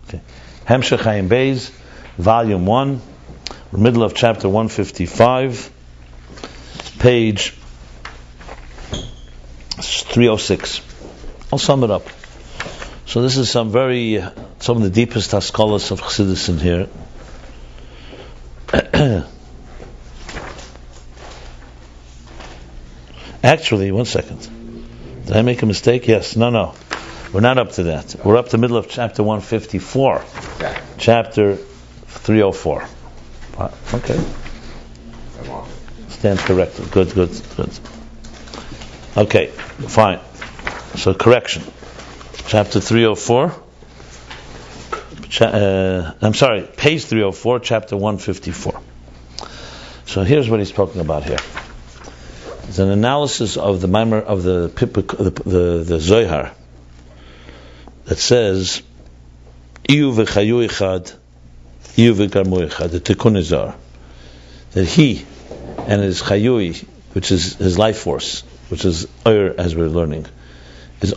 Okay. Hemshech Chaim Beis, Volume 1, middle of chapter 155, page 306. I'll sum it up. So this is some of the deepest haskalas of Chassidus in here. Actually, one second. Did I make a mistake? Yes. No. We're not up to that. We're up to the middle of chapter 154. Chapter 304. Okay. Stand corrected. Good. Okay, fine. So correction. Chapter 304. Page 304, chapter 154. So here's what he's talking about here. It's an analysis of the Maimer of the Zohar that says Iyu v'chayu echad, Iyu v'garmu echad, the Tikkun Zohar, that he and his chayui, which is his life force, which is as we're learning,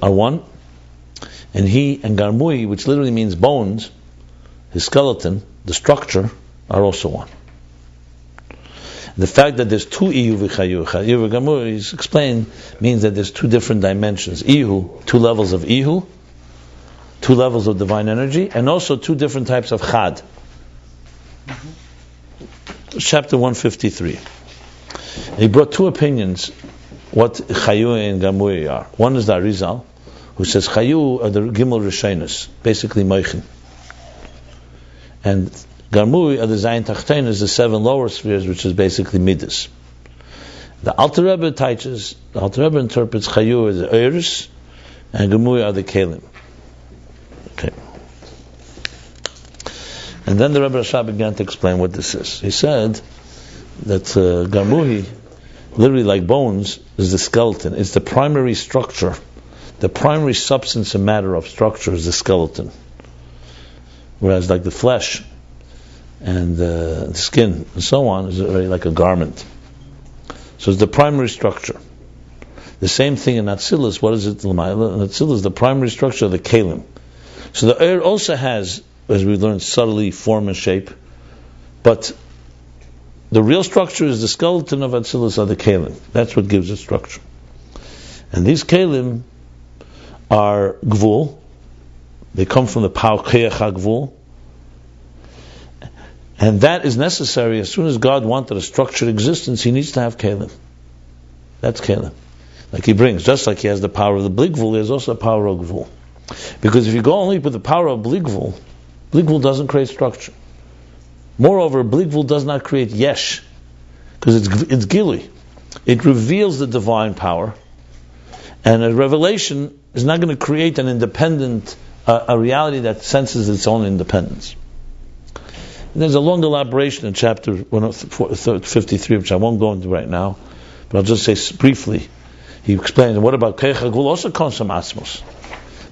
are one, and he and garmui, which literally means bones, his skeleton, the structure, are also one. The fact that there's two Iyu v'chayu, Iyu v'garmu, he's explained, means that there's two different dimensions. Iyu, two levels of Ihu, two levels of divine energy, and also two different types of Chad. Chapter 153. He brought two opinions what Chayu and Garmui are. One is the Arizal, who says Chayu are the Gimel Rishonos, basically Moichin. And Garmui are the Zayin Tachtenos, the seven lower spheres, which is basically Midas. The Alter Rebbe interprets Chayu as the Eiris, and Garmui are the Kelim. Okay. And then the Rebbe Rashab began to explain what this is. He said that Garmui, literally like bones, is the skeleton. It's the primary structure. The primary substance and matter of structure is the skeleton. Whereas like the flesh and the skin and so on is already like a garment. So it's the primary structure. The same thing in Atzilus. What is it? In Atzilus, the primary structure of the Kelim. So the air also has, as we learned, subtly form and shape, but the real structure is the skeleton of Atzilus, or the Kelim. That's what gives it structure. And these Kelim are Gvul. They come from the power Keach HaGvul. And that is necessary. As soon as God wanted a structured existence, He needs to have Kelim. That's Kelim. Like He brings, just like He has the power of the Bligvul, He has also the power of Gvul. Because if you go only with the power of Bligvul, Bligvul doesn't create structure. Moreover, Bligvul does not create Yesh, because it's Gili. It reveals the divine power, and a revelation is not going to create an independent, a reality that senses its own independence. And there's a long elaboration in chapter 153, which I won't go into right now, but I'll just say briefly. He explains, what about Keach HaGvul also comes from Atzmos.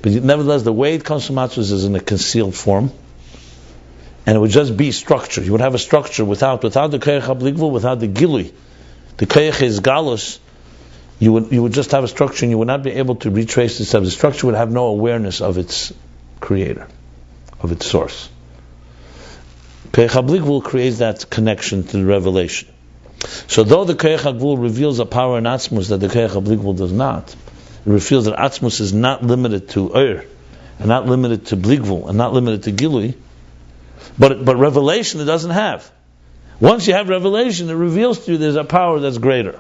But nevertheless, the way it comes from Atzmos is in a concealed form, and it would just be structure. You would have a structure without the Keach HaBligvul, without the Gili. The Keach is Galus. You would just have a structure, and you would not be able to retrace itself. The structure would have no awareness of its creator, of its source. Keach HaBligvul creates that connection to the revelation. So though the Keach HaGvul reveals a power in Atzmos that the Keach HaBligvul does not, it reveals that Atzmos is not limited to and not limited to Bligvul, and not limited to Gilui, but revelation it doesn't have. Once you have revelation, it reveals to you there's a power that's greater.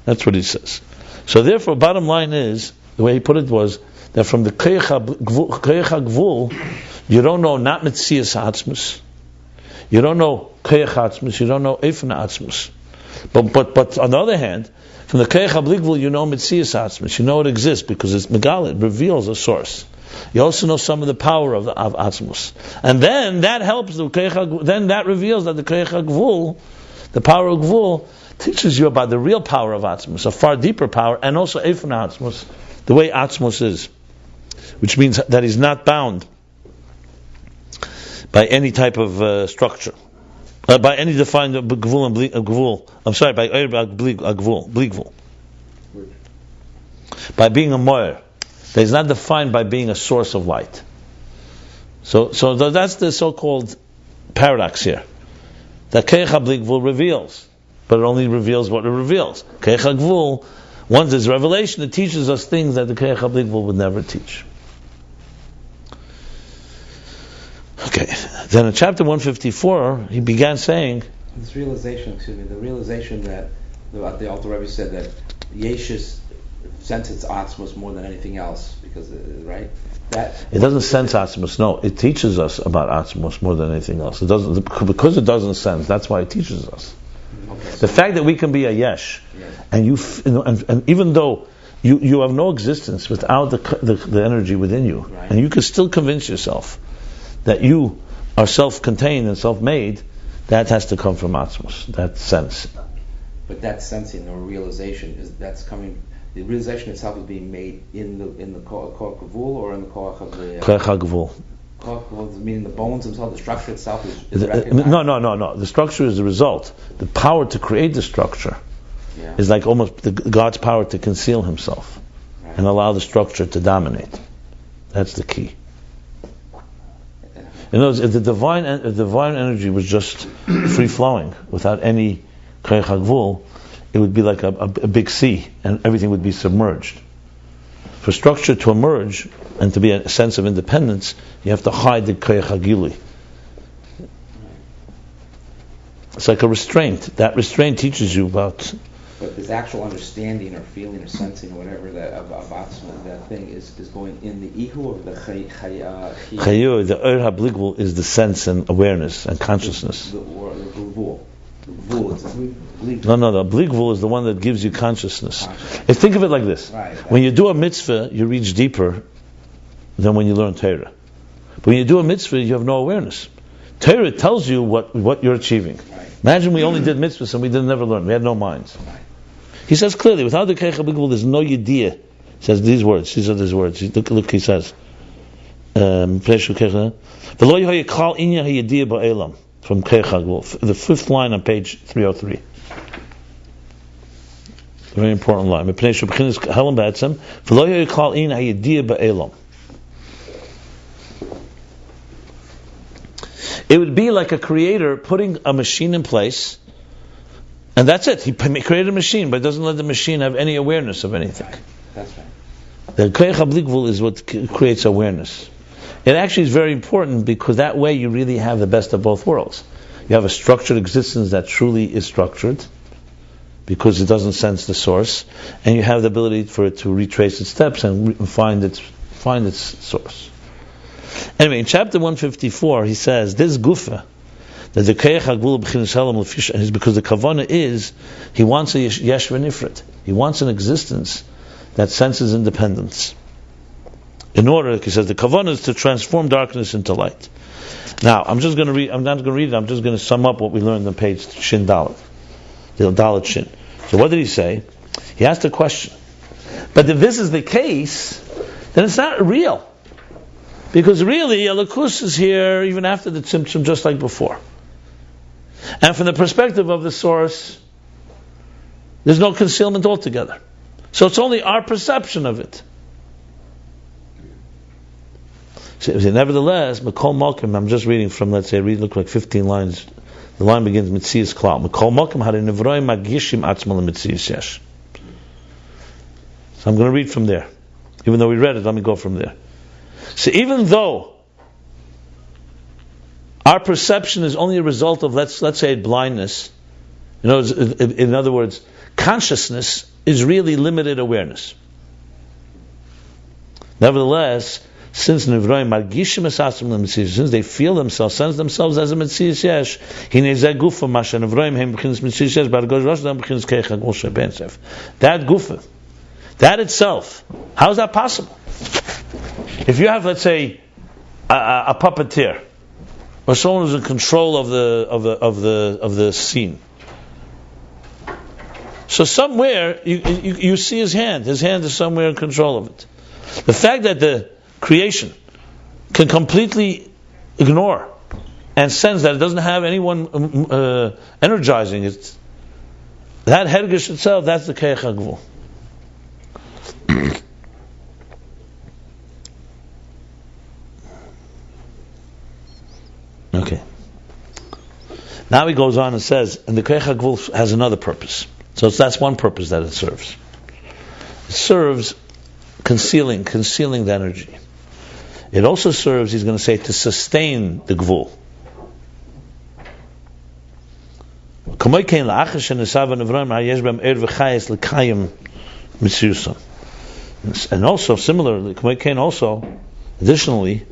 That's what he says. So therefore, bottom line is, the way he put it was, that from the Keach HaGvul, you don't know not Metzias Atzmos, you don't know Keach Atzmos, you don't know Eifna Atzmos. But on the other hand, from the Keach HaBligvul, you know Metzias Atzmos. You know it exists because it's Megal, it reveals a source. You also know some of the power of Atzmos. And then that helps the Keach, then that reveals that the Keach HaGvul, the power of Gvul, teaches you about the real power of Atzmos, a far deeper power, and also Eifna Atzmos, the way Atzmos is. Which means that he's not bound by any type of structure. By any defined gvul and gvul. I'm sorry, by gvul. By being a moer. That is not defined by being a source of light. So that's the so-called paradox here. That Keich HaBli reveals, but it only reveals what it reveals. Keich HaGvul, once there's revelation, it teaches us things that the Keich HaBli would never teach. Okay, then in chapter 154, he began saying, this realization, the realization that the Alter Rebbe said that Yeshus senses Atzmos more than anything else, because right? That it doesn't sense Atzmos. No, it teaches us about Atzmos more than anything else. It doesn't, because it doesn't sense. That's why it teaches us. Okay, the fact that we can be a yesh, and and even though you have no existence without the energy within you, right. And you can still convince yourself that you are self-contained and self-made, that has to come from Atzmos, that sense. But that sensing or realization that's coming. The realization itself is being made in the Koach Gvul or in the Koach of the Koach HaGvul. Koach Gvul, meaning the bones themselves, the structure itself is recognized. No. The structure is the result. The power to create the structure is like almost God's power to conceal Himself and allow the structure to dominate. That's the key. In other words, if the divine energy was just free flowing without any Koach HaGvul, it would be like a big sea, and everything would be submerged. For structure to emerge and to be a sense of independence, you have to hide the Koach HaGili. It's like a restraint. That restraint teaches you about. But this actual understanding or feeling or sensing or whatever that of Atzma, that thing is going in the Ihu or the Chayu. The Ur HaBligvul is the sense and awareness and consciousness. The Gvul. No, the Bligvul is the one that gives you consciousness. Think of it like this. Right. When you do a mitzvah, you reach deeper than when you learn Torah. But when you do a mitzvah, you have no awareness. Torah tells you what you're achieving. Right. Imagine we only did mitzvahs and we didn't never learn. We had no minds. Right. He says clearly, without the Keich HaBligvul, there's no yediyah. He says these words. These are his words. Look, he says, from Keich HaGvul, the fifth line on page 303. Very important line. It would be like a creator putting a machine in place, and that's it. He created a machine, but doesn't let the machine have any awareness of anything. Right. That's right. The Keich HaBligvul is what creates awareness. It actually is very important because that way you really have the best of both worlds. You have a structured existence that truly is structured because it doesn't sense the source, and you have the ability for it to retrace its steps and find its source. Anyway, in chapter 154, he says this gufa that the Keich HaGvul b'chinas helam l'fish is because the kavanah is he wants a yesh v'nifrit. He wants an existence that senses independence. In order, like he says, the kavanah is to transform darkness into light. Now, I'm just going to read. I'm not going to read it. I'm just going to sum up what we learned on page Shin Dalet, the Dalet Shin. So, what did he say? He asked a question. But if this is the case, then it's not real, because really, Elokus is here even after the Tzimtzum, just like before. And from the perspective of the source, there's no concealment altogether. So it's only our perception of it. So, nevertheless, Mekol Malkim, I'm just reading from, let's say, look like 15 lines. The line begins, Mitzias Klal. Mekol Malkim had a Nevroi Magishim Atzmal Mitzias Yesh. So I'm going to read from there. Even though we read it, let me go from there. So even though our perception is only a result of, let's say, blindness, in other words, consciousness is really limited awareness. Nevertheless, since they feel themselves, sense themselves as a Metzias Yesh, that gufa, that itself, how is that possible? If you have, let's say, a puppeteer, or someone who's in control of the scene, so somewhere you see his hand is somewhere in control of it. The fact that the creation can completely ignore and sense that it doesn't have anyone energizing it, that hergish itself, that's the Keich HaGvul. Now he goes on and says, and the Koach HaGvul has another purpose. So that's one purpose that it serves. It serves concealing the energy. It also serves, he's going to say, to sustain the Gvul. And also, similarly, additionally,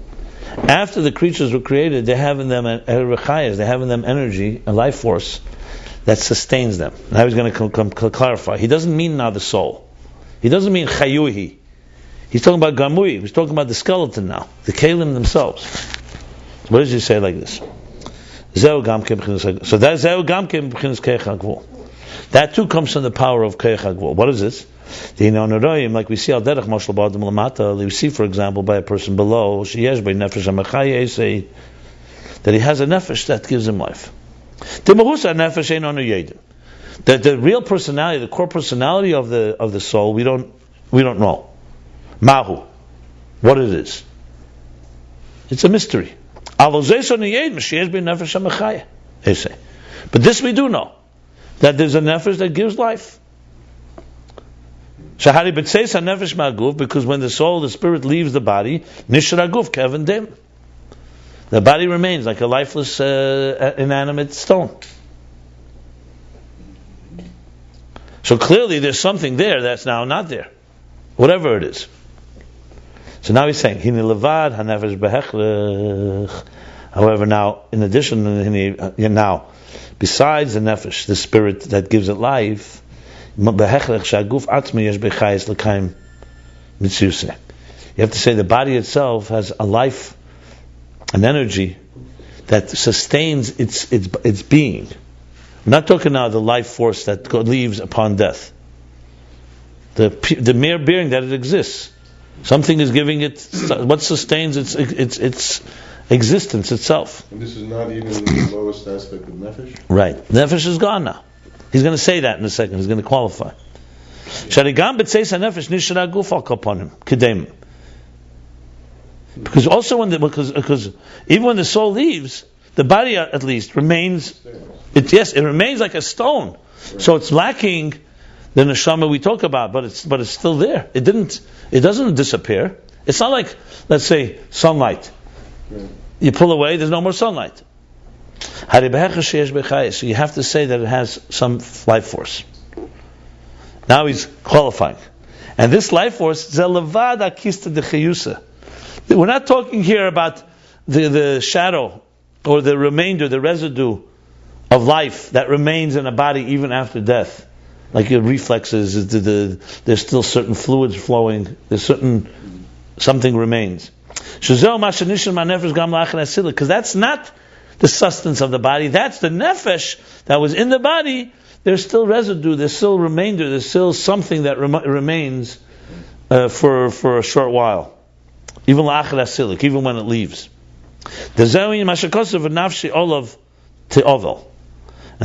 after the creatures were created, they have in them they have in them energy, a life force that sustains them. Now he's going to clarify. He doesn't mean now the soul. He doesn't mean chayuhi. He's talking about gamui. He's talking about the skeleton now, the kelim themselves. What does he say like this? So that zeu gamke b'chinas Koach HaGvul. That too comes from the power of Koach HaGvul. What is this? Like we see al derech mashal ba'adam lamata, we see, for example, by a person below, sheyesh by nefesh ha'machaya, say that he has a nefesh that gives him life. The real personality, the core personality of the soul, we don't know. Mahu, what it is. It's a mystery. But this we do know, that there's a nefesh that gives life. Because when the soul, the spirit leaves the body, the body remains like a lifeless, inanimate stone. So clearly there's something there that's now not there, whatever it is. So now he's saying, however, now, in addition, now, besides the nefesh, the spirit that gives it life, you have to say the body itself has a life, an energy that sustains its being. We're not talking now the life force that leaves upon death. The mere being that it exists. Something is giving it what sustains its existence itself. And this is not even the lowest aspect of nefesh? Right. Nefesh is gone now. He's going to say that in a second. He's going to qualify. Because also because even when the soul leaves, the body at least remains. It remains like a stone. Right. So it's lacking the neshama we talk about, but it's still there. It doesn't disappear. It's not like, let's say, sunlight. Right. You pull away, there's no more sunlight. So you have to say that it has some life force. Now he's qualifying. And this life force, we're not talking here about the shadow or the remainder, the residue of life that remains in a body even after death. Like your reflexes, there's still certain fluids flowing, something remains. Because that's not the sustenance of the body, that's the nefesh that was in the body. There's still residue, there's still remainder, there's still something that remains for a short while. Even even when it leaves. And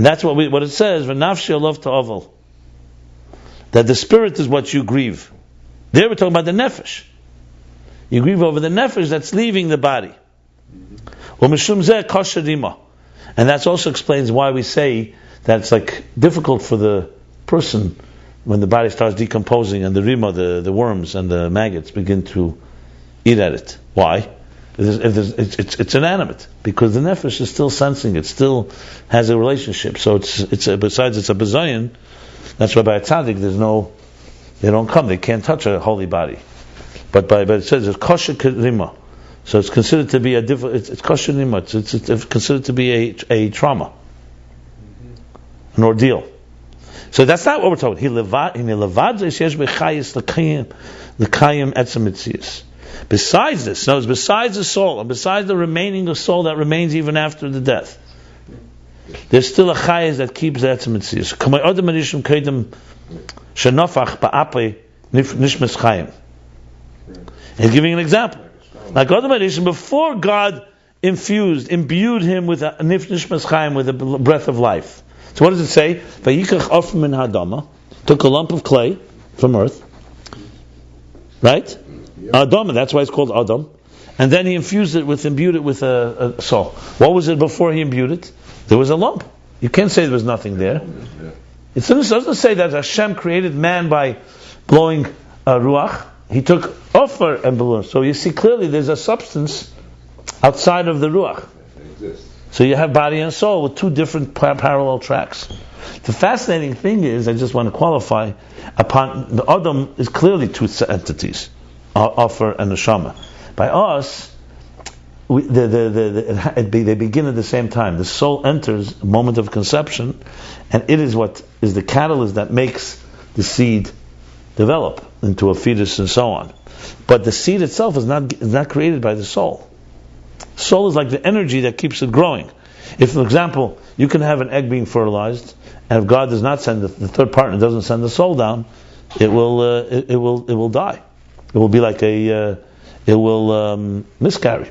that's what it says, v'nafshi olav ta'ovel. That the spirit is what you grieve. There we're talking about the nefesh. You grieve over the nefesh that's leaving the body. And that also explains why we say that it's like difficult for the person when the body starts decomposing and the rima, the worms and the maggots begin to eat at it. Why? It's inanimate because the nefesh is still sensing it, still has a relationship. So besides it's a bezayin. That's why by a tzaddik they don't come, they can't touch a holy body. But it says it's kosher rima, so it's considered to be it's kosher rima. It's considered to be a trauma, an ordeal. So that's not what we're talking. Besides this, notice, besides the soul and besides the remaining of soul that remains even after the death, there's still a chayes that keeps the etzem mitzias. Kamay odem adishim kaidem shenofach ba'apei nishmas chayim. He's giving an example. Like odem adishim, before God imbued him with a nishmas chayim, with a breath of life. So what does it say? Vayikach of min hadama, took a lump of clay from earth, right? Adama, that's why it's called Adam, and then he imbued it with a soul. What was it before he imbued it? There was a lump. You can't say there was nothing there. It doesn't say that Hashem created man by blowing ruach. He took offer and blew. So you see clearly there's a substance outside of the ruach. So you have body and soul with two different parallel tracks. The fascinating thing is, I just want to qualify, upon the Adam is clearly two entities, offer and neshama. By us, they begin at the same time. The soul enters a moment of conception, and it is what is the catalyst that makes the seed develop into a fetus and so on. But the seed itself is not created by the soul. Soul is like the energy that keeps it growing. If, for example, you can have an egg being fertilized, and if God does not send the third partner doesn't send the soul down, it will die. It will be like it will miscarry.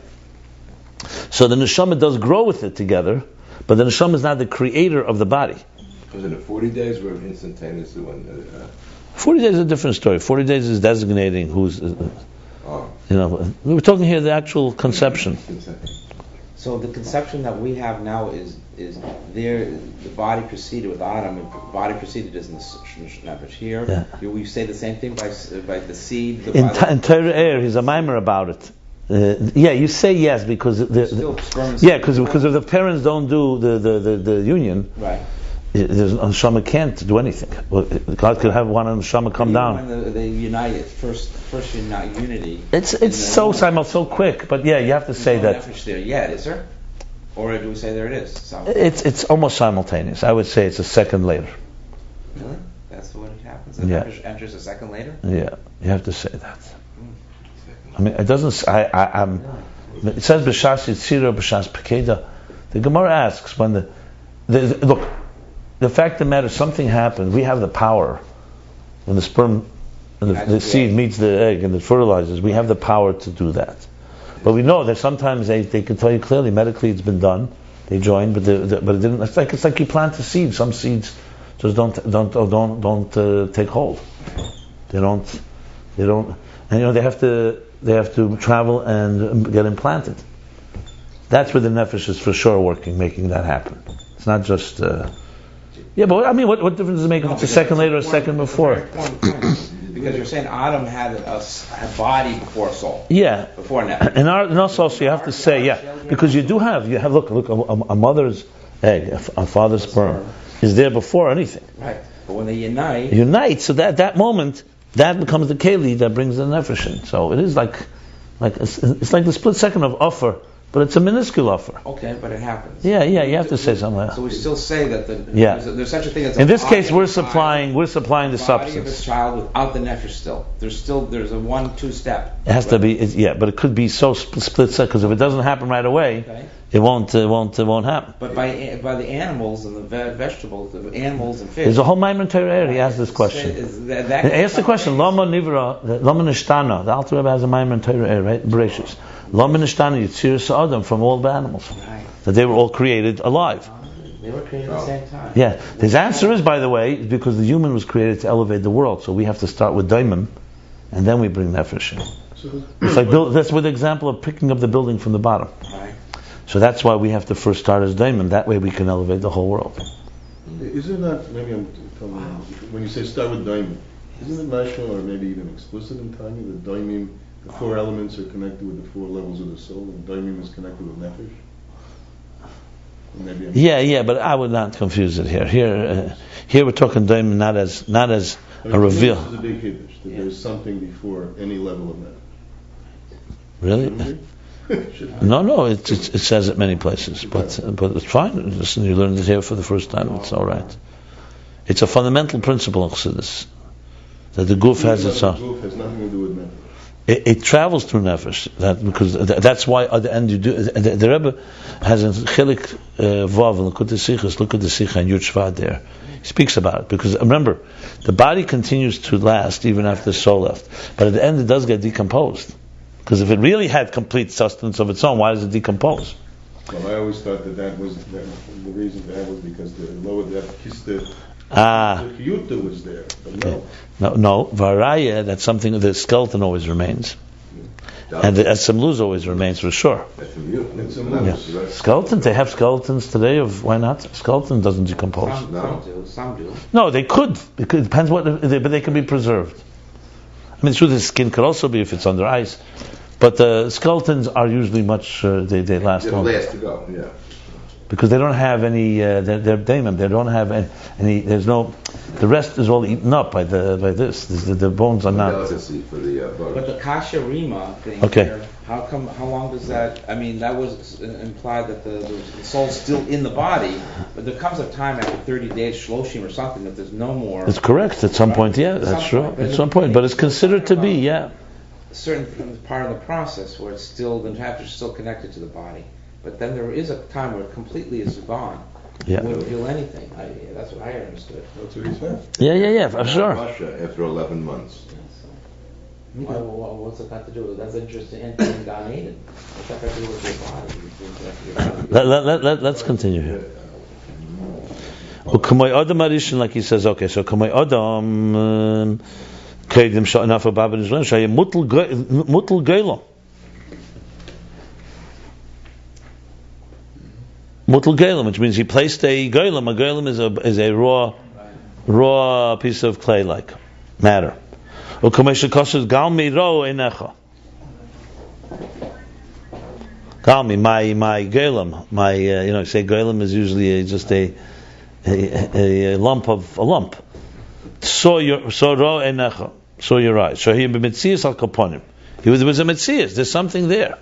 So the neshama does grow with it together, but the neshama is not the creator of the body. Was it 40 days were instantaneous? 40 days is a different story. 40 days is designating who's. We were talking here the actual conception. So the conception that we have now is there. The body preceded with Adam. And the body preceded is in the nefesh. Here, we say the same thing by the seed. In Torah Air, he's a mimer about it. You say yes because because if the parents don't do the union, right? Neshama can't do anything. God could have one neshama come down. When they unite, first unity. It's so quick, but you have to say that. There yet, is there? Or do we say there it is? It's almost simultaneous. I would say it's a second later. Really? That's what it happens. The nefesh enters a second later. Yeah, you have to say that. I mean, it doesn't. It says b'shas yitzira, b'shas pekeda. The Gemara asks when look. The fact of the matter, something happened. We have the power when the sperm and the seed meets the egg and it fertilizes. We have the power to do that. But we know that sometimes they can tell you clearly medically it's been done. They join, but it didn't. It's like you plant a seed. Some seeds just don't take hold. They don't. And they have to travel and get implanted. That's where the nefesh is for sure working, making that happen. It's not just. But I mean, what difference does it make if it's a second later or a second before? Because you're saying Adam had a body before soul. Yeah. Before nefesh. And also you have to say, because you have look a mother's egg, a father's sperm is there before anything. Right. But when they unite, so that moment that becomes the keli that brings the nefesh in. So it is like it's like the split second of offer. But it's a minuscule offer. Okay, but it happens. You have to say something. So we still say that there's such a thing as. In this case, we're supplying the substance. Body of a child without the nefesh still. There's a 1-2 step. It has to be, but it could be so split second because if it doesn't happen right away, it won't happen. But by the animals and the vegetables, the animals and fish. There's a whole Maimon Torah. He asked this question. Ask the question. Lama nivra, lama nishtana. The Alter Rebbe has a Maimon Torah, right? Bereshis. Lama nishtana yitzir sa'adam from all the animals. Right. That they were all created alive. They were created at the same time. Yeah. His answer is, by the way, because the human was created to elevate the world. So we have to start with daimon, and then we bring nefesh in. It's like that's with the example of picking up the building from the bottom. Right. So that's why we have to first start as daimon. That way we can elevate the whole world. Isn't that, maybe I'm telling you, when you say start with daimon, isn't it national or maybe even explicit in Tanya that daimon, the 4 elements are connected with the 4 levels of the soul, and daimon is connected with nefesh? But I would not confuse it here. Here we're talking daimon not as a reveal. This is a big hiddush, that there's something before any level of nefesh. Really? No. It says it many places, but it's fine. Listen, you learned it here for the first time. It's all right. It's a fundamental principle of Chassidus that the guf has its own. The guf has nothing to do with nefesh. It travels through nefesh. That's why at the end you do. The Rebbe has in Chilik Vav and Likutei Sichos, look at the Sikha and Yud Shvat there. He speaks about it because remember, the body continues to last even after the soul left, but at the end it does get decomposed. Because if it really had complete sustenance of its own, why does it decompose? Well, I always thought that was the reason for that was because the lower depth kista. The kiyuta was there, but no. No, varaya, that's something, the skeleton always remains. And the etzem luz always remains for sure. Etzem Skeletons, they have skeletons today. Why not? Skeleton doesn't decompose. Some do. No, they could. It depends but they can be preserved. I mean, true, the skin could also be if it's under ice, but the skeletons are usually much. They last longer. Last to go. Yeah. Because they don't have any. They're daimim. They don't have any. There's no. The rest is all eaten up by this. The bones are not. Delicacy for the But the kasha rima thing. Okay. Here, how long does that? I mean, that was implied that the soul's still in the body, but there comes a time after 30 days, shloshim or something, that there's no more. It's correct at some point. Yeah, that's true. At some point, but it's considered to be. Yeah. A certain part of the process where it's still the nefesh is still connected to the body, but then there is a time where it completely is gone. Yeah. It wouldn't feel anything. That's what I understood. That's what he said. Yeah, for sure. Russia after 11 months. What's it got to do with it? That's interesting. Entering Gan Eden. What's that got to do with your body? Let's continue here. U'kamay Adam Arishin, like he says, okay, so Kamay Adam Kedim Sha'anaf Abab Nizlan Shaya Mutal Geilam. Mutal Geilam, which means he placed a Geilam. A Geilam is a raw piece of clay like matter. U'kamay Shekoshes Galmi Ro Einecha. Galmi, my Geilam, say Geilam is usually just a lump. So your eyes. So he b'mitzias al kaponim. He was a mitzias. There's something there.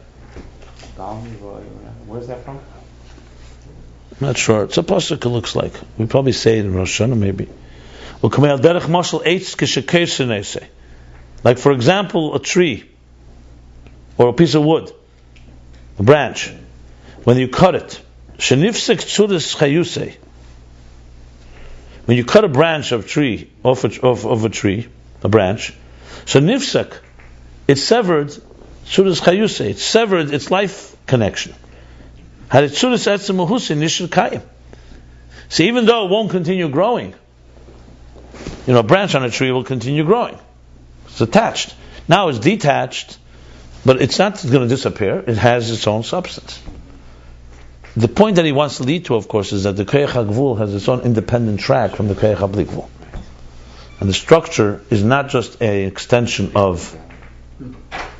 Where's that from? I'm not sure. It's a pasuk. It looks like we probably say it in Rosh Hashanah maybe. Like for example, a tree or a piece of wood, a branch. When you cut it, shenifsek tzuris chayusei. When you cut a branch of tree off a tree, a branch, so nifsak, it's severed. Tzuras chayusei, it's severed its life connection. Had it tzuras etzem uhusin nishir kayim. So even though it won't continue growing, a branch on a tree will continue growing. It's attached. Now it's detached, but it's not going to disappear. It has its own substance. The point that he wants to lead to, of course, is that the Koyach HaGvul has its own independent track from the Koyach HaBlikvul. And the structure is not just an extension of...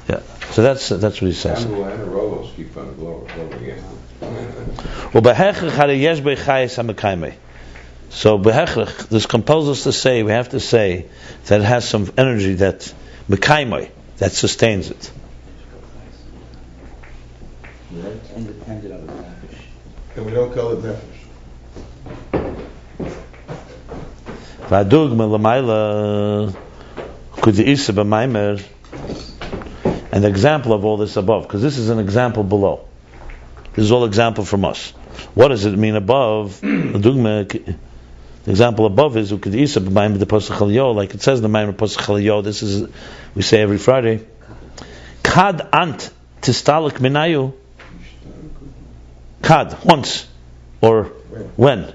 Yeah, so that's what he says. And the rollers keep on blowing So behechrich, this compels us to say, we have to say, that it has some energy that mekaimai, that sustains it. Right. Independent of the nefesh. And we don't call it nefesh. And the example of all this above, because this is an example below. This is all example from us. What does it mean above? The example above is like it says in the Maimer Pasach Chaliyo. This is we say every Friday. Kad ant tistalik minayu. Kad, once, or when.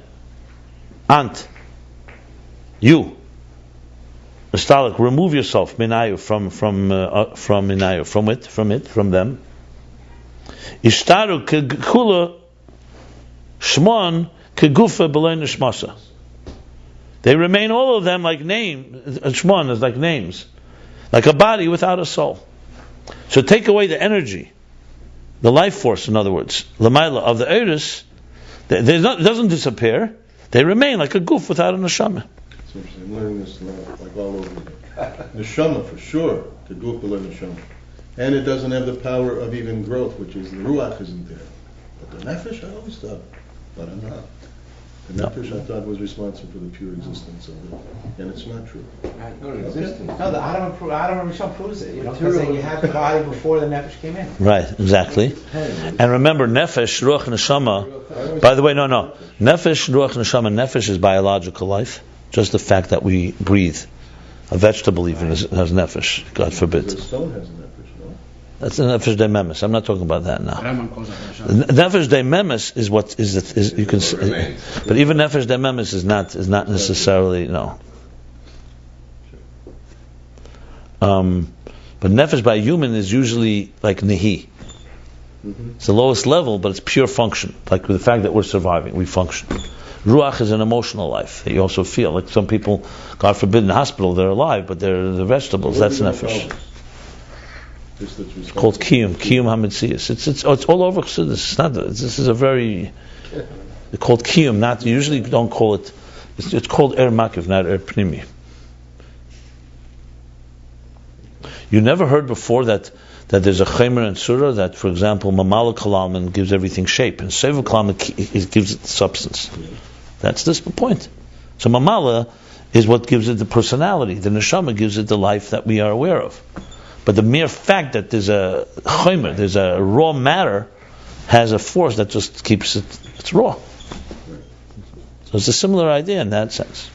Ant, you. Stalik, remove yourself, minayu, from minayu, from them. Ishtaru kula shmon kegufa b'lei nishmasa. They remain all of them like shmon is like names, like a body without a soul. So take away the energy, the life force, in other words, l'mayla of the eris, it doesn't disappear. They remain like a goof without a neshama. I'm learning this now, like all over again. Neshama for sure, the goof below neshama, and it doesn't have the power of even growth, which is the ruach isn't there. But the nefesh, I always thought, but I'm not. The nefesh I thought was responsible for the pure existence of it, and it's not true. No, the Adam Rishon proves it. Because you had the body before the nefesh came in. Right, exactly. And remember, nefesh, ruach, neshama. By the way, no. Nefesh, ruach, neshama. Nefesh is biological life. Just the fact that we breathe. A vegetable even has nefesh. God forbid. The stone has a nefesh, no? That's the nefesh de memes. I'm not talking about that now. Nefesh de memes is what is you can say, but even nefesh de memes is not necessarily no. But nefesh by a human is usually like nehi. It's the lowest level, but it's pure function. Like with the fact that we're surviving, we function. Ruach is an emotional life that you also feel. Like some people, God forbid, in the hospital, they're alive, but they're the vegetables. That's nefesh. It's called kiyum hametzius. It's all over Chassidus. It's not. This is a very. It's called kiyum. Not usually don't call it. It's called er makiv, not er pnimi. You never heard before that there's a chaymer and surah that, for example, mamala kalaman gives everything shape, and seva kalaman it gives it substance. That's this point. So mamala is what gives it the personality. The neshama gives it the life that we are aware of. But the mere fact that there's a chaymer, there's a raw matter, has a force that just keeps it's raw. So it's a similar idea in that sense.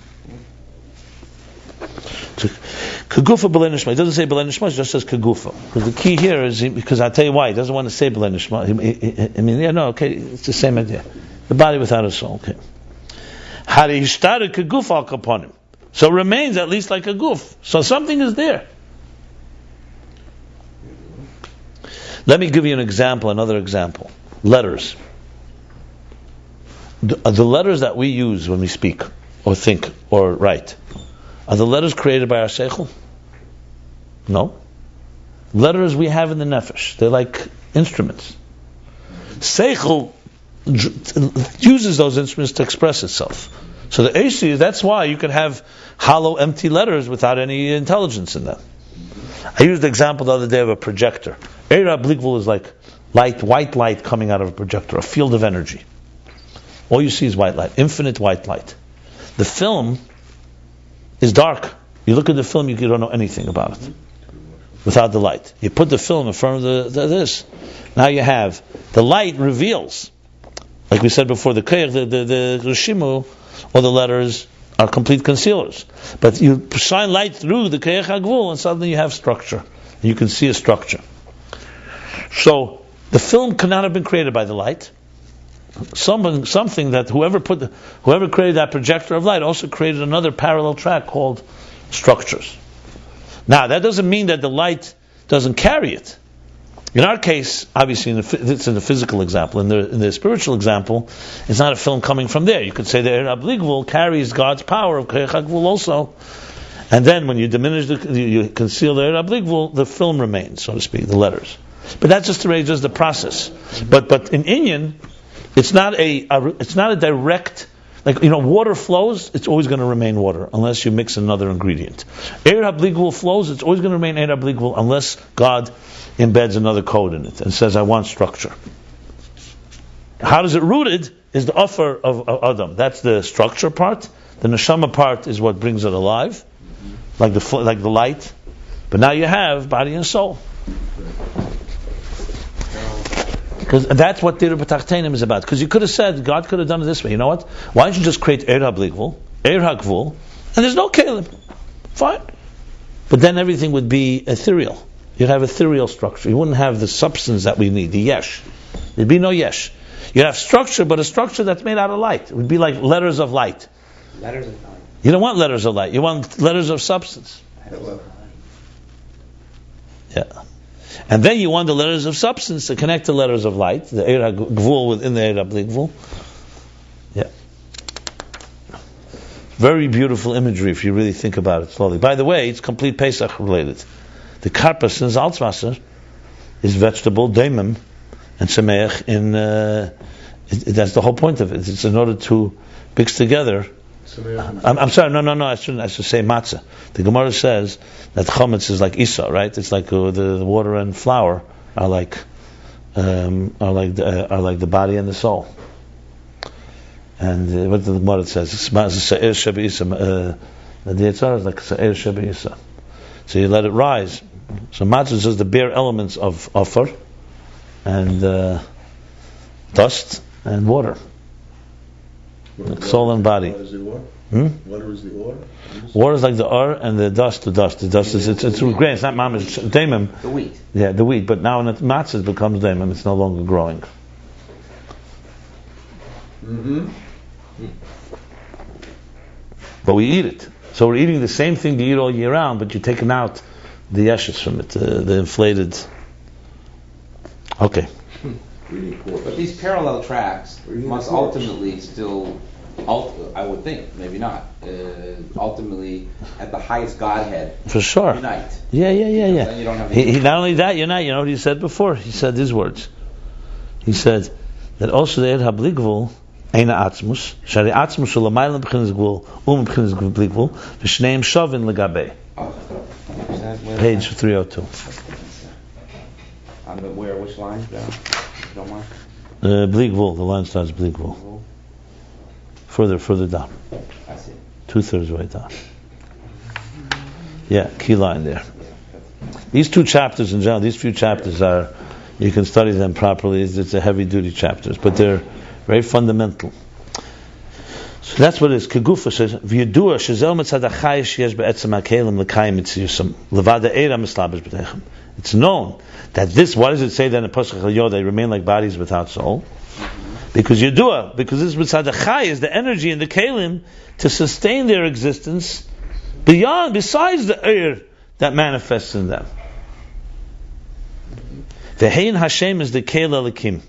Kagufa b'lei nishma. It doesn't say b'lei nishma, it just says kagufa. Because the key here is, because I'll tell you why, he doesn't want to say b'lei nishma. It's the same idea. The body without a soul, okay. Hari hishtara kagufa al kaponim. So it remains at least like a goof. So something is there. Let me give you an example, another example. Letters. The letters that we use when we speak, or think, or write, are the letters created by our seichel? No. Letters we have in the nefesh. They're like instruments. Seichel uses those instruments to express itself. So the AC, that's why you can have hollow, empty letters without any intelligence in them. I used the example the other day of a projector. Eira Bligvul is like light, white light coming out of a projector, a field of energy. All you see is white light, infinite white light. The film is dark. You look at the film, you don't know anything about it without the light. You put the film in front of this. Now you have the light reveals. Like we said before, the keich, the rishimu, or the letters are complete concealers. But you shine light through the keich hagvul, and suddenly you have structure. And you can see a structure. So the film could not have been created by the light. Something that whoever created that projector of light also created another parallel track called structures. Now that doesn't mean that the light doesn't carry it. In our case, obviously, it's in the physical example. In the spiritual example, it's not a film coming from there. You could say the Eira Bligvul carries God's power of Keich HaGvul also, and then when you diminish you conceal the Eira Bligvul, the film remains, so to speak, the letters. But that's just the process. But in Inyan, it's not a direct, like, water flows, it's always going to remain water unless you mix another ingredient. Eira Bligvul flows, it's always going to remain Eira Bligvul unless God embeds another code in it and says, I want structure. How does it rooted is the offer of Adam. That's the structure part. The neshama part is what brings it alive, like the light. But now you have body and soul. Because that's what Dira B'Tachtenim is about. Because you could have said, God could have done it this way. You know what? Why don't you just create Eira Bligvul, Eira Hagvul, and there's no Kalim. Fine. But then everything would be ethereal. You'd have ethereal structure. You wouldn't have the substance that we need, the yesh. There'd be no yesh. You'd have structure, but a structure that's made out of light. It would be like letters of light. Letters of light. You don't want letters of light. You want letters of substance. Yeah. And then you want the letters of substance to connect to letters of light, the Eira Gvul within the Eira Bligvul. Yeah. Very beautiful imagery if you really think about it slowly. By the way, it's complete Pesach related. The karpas in Salzwasser is vegetable, daimim, and semeach that's the whole point of it. It's in order to mix together. I'm sorry, no, I should say matzah. The Gemara says that chametz is like isa, right? It's like the water and flour are like the body and the soul. And what the Gemara says, the Yitzhar is like sa'ir sheba isa. So you let it rise. So matzah is just the bare elements of offer and dust and water. Like soul and body. Water is the ore? Water is the ore? Water is like the ore and the dust. The dust is it's grain. It's not mamish. It's daimim. The wheat. Yeah, the wheat. But now when it matzah it becomes daimim, it's no longer growing. But we eat it. So we're eating the same thing you eat all year round, but you're taking out the yeshus from it, the inflated. Okay. But these parallel tracks must ultimately still, I would think, maybe not, ultimately at the highest Godhead For sure. unite. Yeah. Then you don't have He not only that, you know what he said before? He said these words. He said that also the Eir HaBligvul Eina Atzmus, Shari Atzmus Ulamayla B'chinas Gvul, B'chinas Bligvul, V'shneim Shavin L'gabei. Page 302. On the which line, John? If you don't mind. Bligvul, the line starts Bligvul. Further down. I see. 2/3 way down. Yeah, key line there. These two chapters in general, these few chapters are, you can study them properly. It's a heavy duty chapters, but they're very fundamental. So that's what it is. Kegufa says, "V'yadua shezel mitzad hachayish yesh be'etzem hakelim l'kayim mitziyusam levada eira mislabish b'techem." It's known that this. Why does it say that in Pasuk Chayot they remain like bodies without soul? Because this mitzad hachay is the energy in the kelim to sustain their existence besides the eir that manifests in them. The Hein Hashem is the Keil Elikim.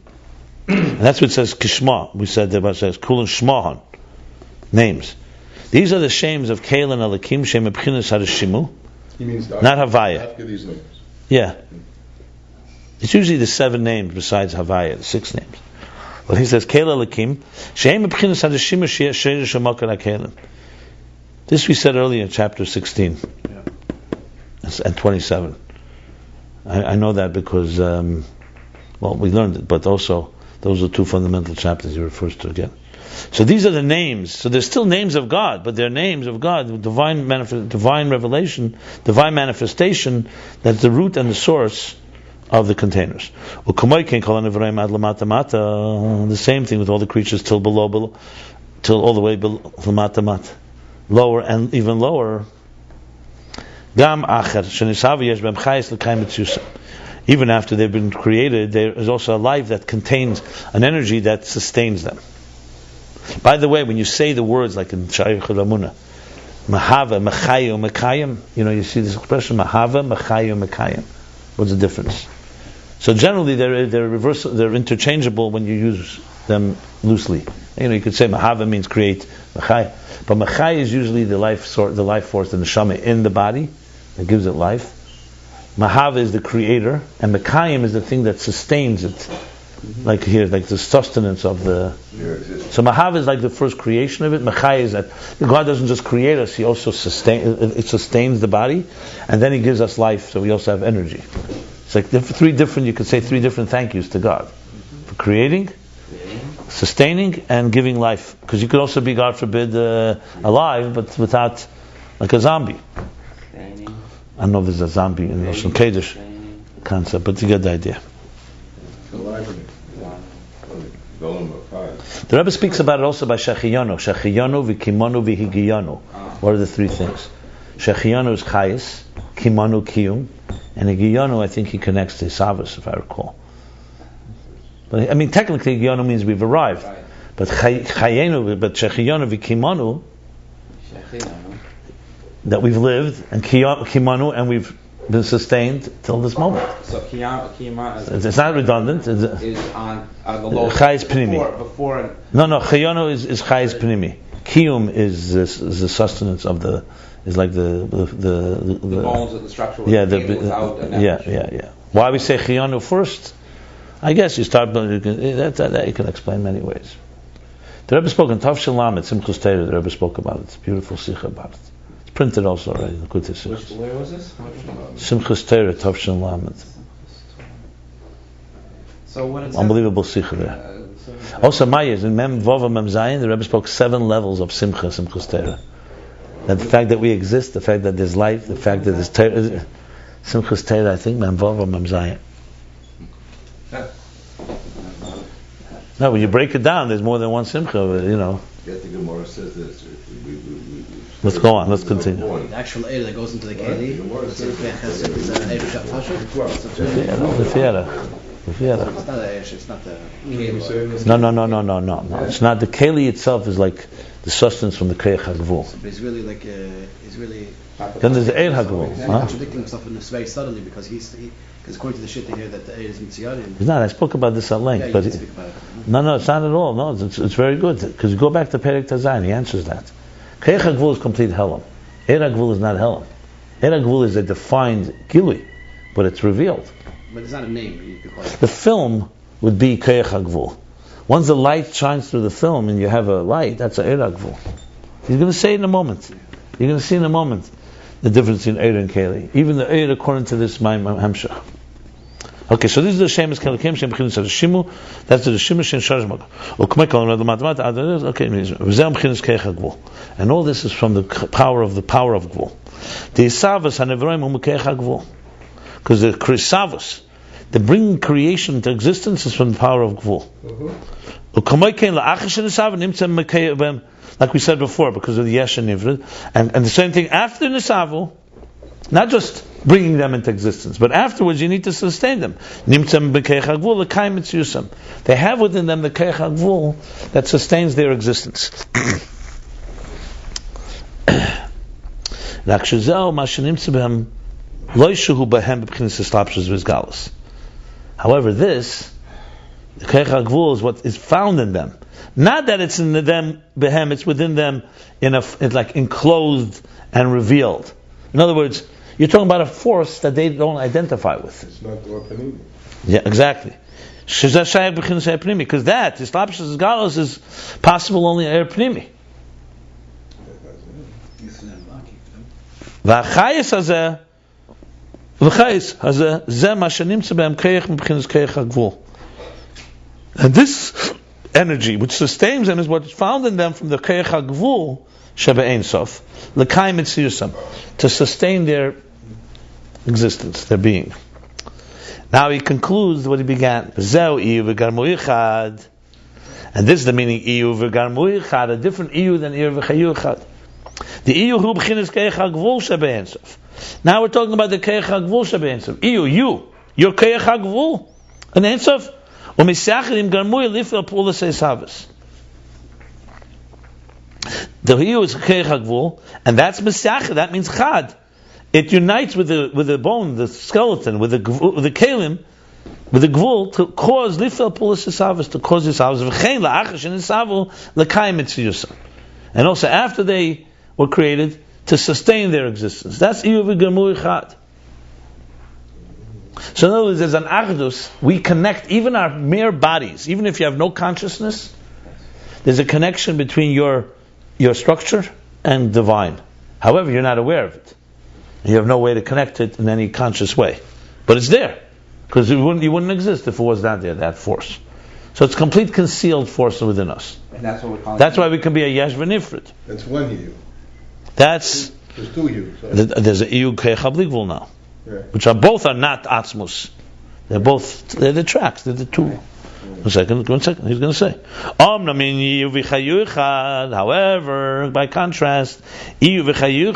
And that's what it says Kishma. We said that it says Kulin Shmahan. Names. These are the shames of Keil and Elikim, Shem Ebchinas Harashimu. He means not Havaya. After these names. Yeah. It's usually the 7 names besides Havaya, the 6 names. But he says Keil Elikim, Shem Ebchinas Harashimu Sheir Shemakar HaKeilim. This we said earlier in chapter 16 and 27. I know that because, we learned it, but also those are 2 fundamental chapters he refers to again. So these are the names. So they're still names of God, but they're names of God, divine revelation, divine manifestation, that's the root and the source of the containers. The same thing with all the creatures till all the way below, lower and even lower. Even after they've been created, there is also a life that contains an energy that sustains them. By the way, when you say the words like in Sha'ir Chulamuna, Mahava, Mechayu, Mekayim, you see this expression, Mahava, Mechayu, Mekayim. What's the difference? So generally they're interchangeable when you use them loosely. You could say Mahava means create, Mechai. But Mechai is usually the life force, the neshama in the body that gives it life. Mahava is the creator, and Mekayim is the thing that sustains it. Like here, like the sustenance of the. So Mahava is like the first creation of it. Mechai is that God doesn't just create us; He also sustains the body, and then He gives us life, so we also have energy. It's like you could say 3 different thank yous to God for creating, sustaining, and giving life. Because you could also be, God forbid, alive, but without, like a zombie. I don't know if there's a zombie in the Lashon Kodesh concept, but you get the idea. The Rebbe speaks about it also by Shechiyonu. Shechiyonu, Vikimonu, Vihigiyonu. What are the 3 things? Shechiyonu is Chayis, Kimonu, Kiyum, and Higiyonu, I think he connects to Savas, if I recall. But I mean, technically, Higiyonu means we've arrived. But Chayenu, but Shechiyonu, Vikimonu, that we've lived, and Kimanu, and we've been sustained till this moment. So Kiyama it's not redundant. Is on the low. Chayis Pnimi. Before. No. Chayonu is Chayis Pnimi. Kiyum is the sustenance of the. Is like the bones of the structure. Yeah. Why we say Chayonu first? I guess you start. That you can explain many ways. The Rebbe spoke in Tavshel Lamed, Simchus Torah. The Rebbe spoke about it. It's a beautiful sikha about it. It's printed also already. Where was this? Simchus Torah, Tavshel Lamed. So what is unbelievable sikha there. Also, Mayas in Mem Vova Mem Zayin, the Rebbe spoke 7 levels of Simchus Torah. That the fact that we exist, the fact that there's life, the fact that there's Simchus Torah, I think Mem Vova Mem Zayin. No, when you break it down, there's more than one simcha, Yet the Gemara says this. Let's go on, let's continue. The actual Eir that goes into the Keli, The Fiera. It's not the Eish, it's not the Keli. No. It's not. The Keli itself is like the sustenance from the Keich HaGvul. But he's really like, he's really... Then there's the Eir HaGvul. contradicting himself in this very subtly, because because according to the shit here that the Eir is Mitziyarim. He's not. I spoke about this at length. Yeah, but you did speak about it. No, it's not at all. No, it's very good. Because you go back to Perek Tazayin, he answers that. Keich HaGvul is complete Helam. Eir HaGvul is not Helam. Eir HaGvul is a defined Gilui, but it's revealed. But it's not a name you could call it. The film would be Keich HaGvul. Once the light shines through the film and you have a light, that's a Eir HaGvul. He's going to say it in a moment. You're going to see in a moment the difference in Eir and Keli. Even the Eir according to this Maim Hamshach. Okay, so this is the Shemus Kelikim, Shem B'chinas HaShimu. That's the Shemus Shem Sharash Mag. Okay, and all this is from the power of Gvul. The Isavas HaNevroim Hu Keich HaGvul. Because the Krisavas, the bringing creation into existence, is from the power of Gvul. Like we said before, because of the Yesh and Nivrid. And the same thing after Nisavu, not just bringing them into existence, but afterwards you need to sustain them. They have within them the Keich HaGvul that sustains their existence. However, this, the Keich HaGvul, is what is found in them. Not that it's in them, behem, it's within them, it's like enclosed and revealed. In other words, you're talking about a force that they don't identify with. It's not Orpanimi. Yeah, exactly. Because that, Islapshus Galos, is possible only in Pnimi. V'achayis hazeh, zeh ma shenimtze behem keich m'b'chinas Keich HaGvul. And this energy, which sustains them, is what is found in them from the Keich HaGvul Sheba Ein Sof, l'kai mitziyusam, to sustain their existence, their being. Now he concludes what he began. Zeu iyu v'garmu ichad, and this is the meaning iyu v'garmu ichad, a different iyu than iyu v'chayu ichad. The iyu hu b'chinas Keich HaGvul Sheba Ein Sof. Now we're talking about the Keich HaGvul Sheba Ein Sof. Iyu, your Keich HaGvul, an Ein Sof. The Hiyu is Keich HaGvul, and that's Mesachir, that means Chad. It unites with the bone, the skeleton, with the Kalim, with the Gvul, to cause Lifel Pulas Esavas, to cause Esavas, V'chein la'achash and Esavu, l'kayim mitzviyusam. And also after they were created, to sustain their existence. That's Iyu v'Garmu Echad. So in other words, as an Achdus, we connect even our mere bodies, even if you have no consciousness, there's a connection between your structure and divine. However, you're not aware of it. You have no way to connect it in any conscious way. But it's there. Because you wouldn't exist if it was not there, that force. So it's complete concealed force within us. And that's what we call. That's why we can be a Yesh v'Nifrid. That's one Hiyu. There's two Hiyu. There's a Iyu Keich HaBligvul now. Right. Which are both are not Atzmus. They're the tracks, they're the two. One second, he's going to say. However, by contrast, Chayu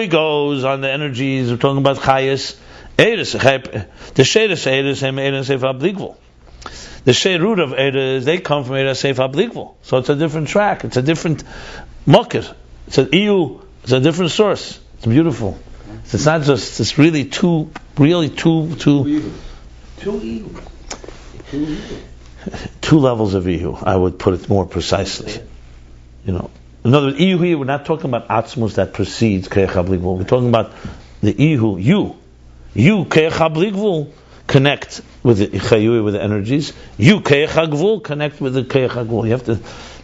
goes on the energies, we're talking about Chayas, Eris. The Sheiras Eris, Hem Eris Seif HaBligvul. The Shei root of Eris, they come from Eris Seif HaBligvul. So it's a different track, it's a different Mokir. It's an Iyu. It's a different source. It's beautiful. It's not just. It's really two levels of ihu. I would put it more precisely. In other words, ihu here, we're not talking about atzmus that precedes Keich HaBligvul. We're talking about the ihu. You Keich HaBligvul connect with the chayu, with the energies. You Keich HaGvul connect with the Keich HaGvul. You have to.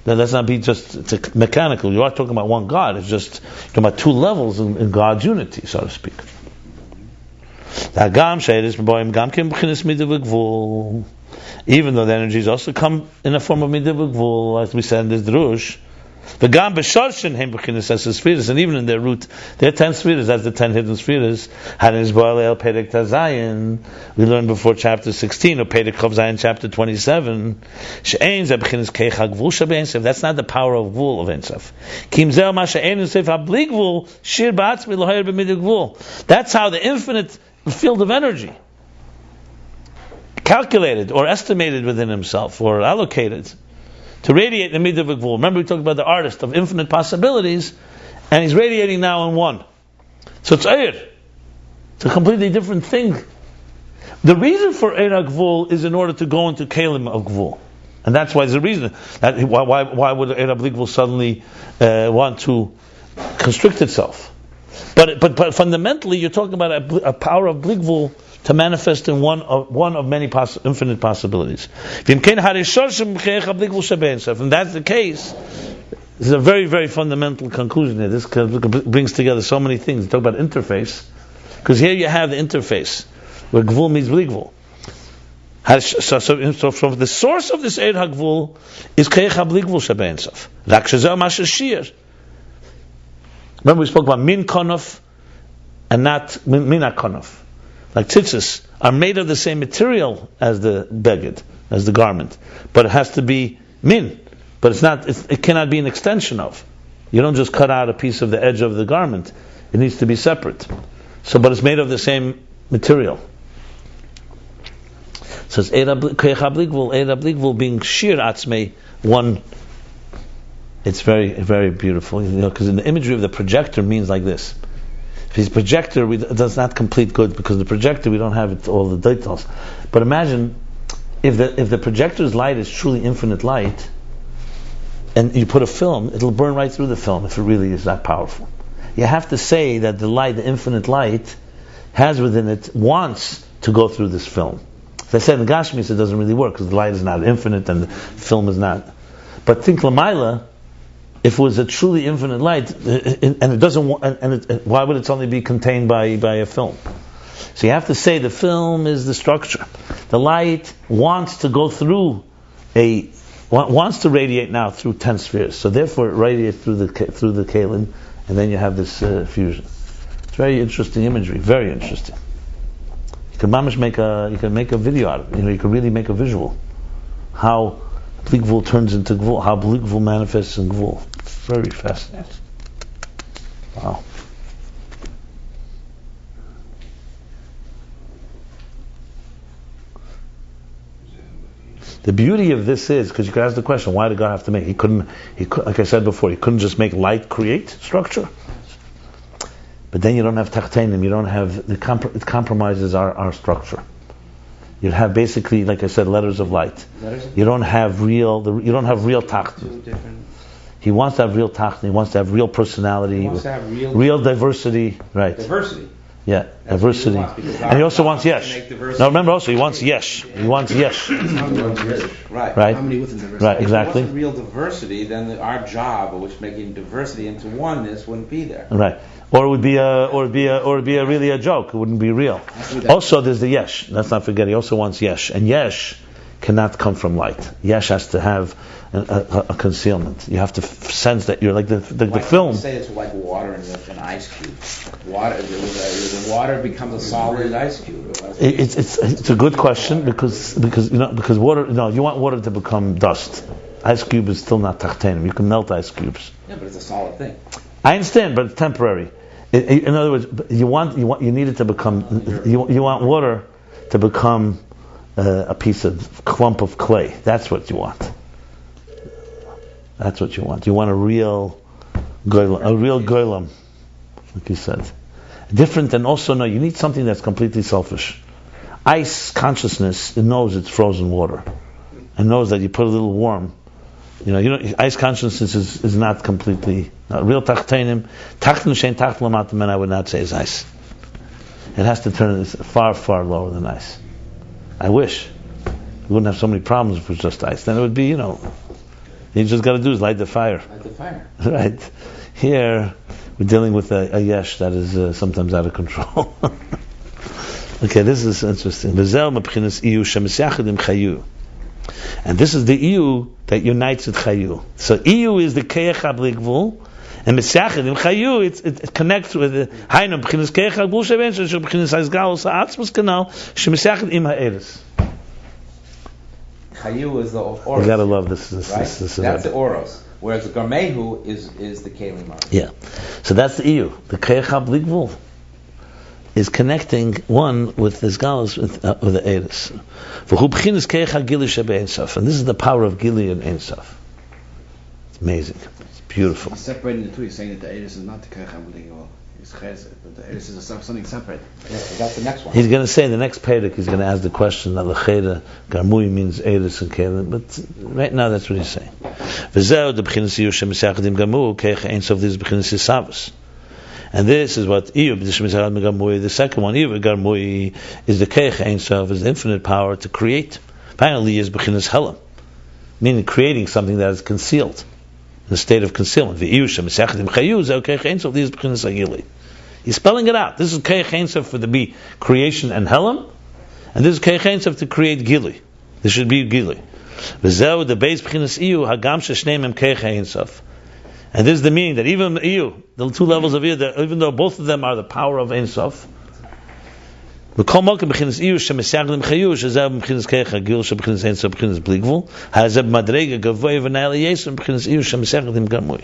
Let's not be just mechanical. You are talking about one God. It's just talking about two levels in God's unity, so to speak. Even though the energies also come in a form of midah v'gvul, as we said in this drush. And even in their root, there are 10 spheres, that's the 10 hidden spheres. We learned before chapter 16, or Perek Chav Zayin, chapter 27. That's not the power of Gvul of Ein Sof. That's how the infinite field of energy, calculated or estimated within himself or allocated to radiate the midah v'gvul. Remember we talked about the artist of infinite possibilities, and he's radiating now in one. So it's Eir. It's a completely different thing. The reason for Eir HaGvul is in order to go into Kelim of Gvul. And that's why there's a reason. Why would Eir HaGvul suddenly want to constrict itself? But fundamentally, you're talking about a power of Bligvul to manifest in one of many infinite possibilities. And that's the case. This is a very, very fundamental conclusion here. This brings together so many things. You talk about interface, because here you have the interface where Gvul meets Bligvul. So from the source of this Eir HaGvul is Keich HaBligvul Sheben Sof. Rak shezeh ma sheshir. Remember we spoke about min konof and not min konof. Like tzitzis are made of the same material as the beged, as the garment, but it has to be min. But it's not. It cannot be an extension of. You don't just cut out a piece of the edge of the garment. It needs to be separate. So, but it's made of the same material. So it's Eir HaBligvul being shir atzmei one. It's very, very beautiful, because in the imagery of the projector means like this. If his projector, it does not complete good, because the projector we don't have all the details. But imagine if the projector's light is truly infinite light, and you put a film, it'll burn right through the film if it really is that powerful. You have to say that the light, the infinite light, has within it, wants to go through this film. As I said in Gashmis, it doesn't really work because the light is not infinite and the film is not. But think Lamaila, if it was a truly infinite light, and it doesn't, why would it only be contained by a film? So you have to say the film is the structure. The light wants to go through wants to radiate now through 10 spheres. So therefore it radiates through the kalim, and then you have this fusion. It's very interesting imagery, very interesting. You can make a video out of it. You can really make a visual. How Bligvul turns into Gvul, how Bligvul manifests in Gvul. Very fascinating. Wow. The beauty of this is, because you could ask the question, why did God have to make? He couldn't, like I said before, he couldn't just make light create structure. But then you don't have tachtenim, you don't have, it compromises our structure. You have basically, like I said, letters of light. You don't have real tacht. He wants to have real tacht. He wants to have real personality. He wants to have real diversity. Right. Diversity. Yeah, that's diversity. And he also wants yesh. Now remember also, he wants yesh. He wants yesh. Right. Right. Right. Exactly. If it wasn't real diversity, then our job, which making diversity into oneness, wouldn't be there. Right. Or it would be really a joke. It wouldn't be real. Also, there's the yesh. Let's not forget. He also wants yesh, and yesh cannot come from light. Yesh has to have a concealment. You have to sense that you're like the film. You say it's like water in an ice cube. The water becomes a solid ice cube. It's a good question because water. No, you want water to become dust. Ice cube is still not tachtenim. You can melt ice cubes. Yeah, but it's a solid thing. I understand, but it's temporary. In other words, you need it to become. You want water to become a piece of clump of clay. That's what you want. That's what you want. You want a real goylem, like you said. Different, and also no. You need something that's completely selfish. Ice consciousness, it knows it's frozen water, and knows that you put a little warm. Ice consciousness is not completely real tachtenim. Tachten shein tacht lamatim, and I would not say is ice. It has to turn far, far lower than ice. I wish we wouldn't have so many problems if it was just ice. Then it would be, you just got to do is light the fire. Light the fire. Right. Here we're dealing with a yesh that is sometimes out of control. Okay, this is interesting. And this is the iyu that unites with chayu. So iyu is the keich habligvul, and mesyachedim chayu it connects with the hainu b'chinas keich habligvul sheben shel b'chinas haizgalus ha'atzmus kanal shemesyachedim im ha'eres. Chayu is the oros. You gotta love this. Right? That's the oros. Whereas the garmehu is the kelim. Yeah. So that's the iyu, the keich habligvul. is connecting one with this galus with the Eris. And this is the power of Gili and Ein Sof. It's amazing. It's beautiful. He's separating the two. He's saying that the Eris is not the Keich HaBligvul. The Eris is something separate. Yes, that's the next one. He's going to say in the next Perek, he's going to ask the question that L'cheda Garmui means Eris and Kelim, but right now that's what he's saying. V'zeu the b'chinas Iyu she'misachadim Gamu Keich Ein Sof, this is b'chinas Yisavus. And this is what Iyu, the second one, Iyu Garmui, is the Keich Ein Sof, is the infinite power to create. Finally, is b'chinas Helam, meaning creating something that is concealed, in a state of concealment. V'Iyu she'misachadim Chayu Zeu Keich Ein Sof, this is b'chinas Agili. He's spelling it out. This is Keich Ein Sof for the be creation and Helam, and this is Keich Ein Sof to create Gili. This should be Gili. V'zeu the base b'chinas Iyu hagam sheshneim em Keich Ein Sof. And this is the meaning that even Iyu, the two levels of Iyu, even though both of them are the power of Ein Sof, v'kol malkim b'chinas Iyu shemesaglim chayu shezeu b'chinas Keich Hagil sheb'chinas Ein Sof b'chinas Bligvul hazeb madrega gavoy v'nayla yesem b'chinas Iyu shemesaglim Garmui.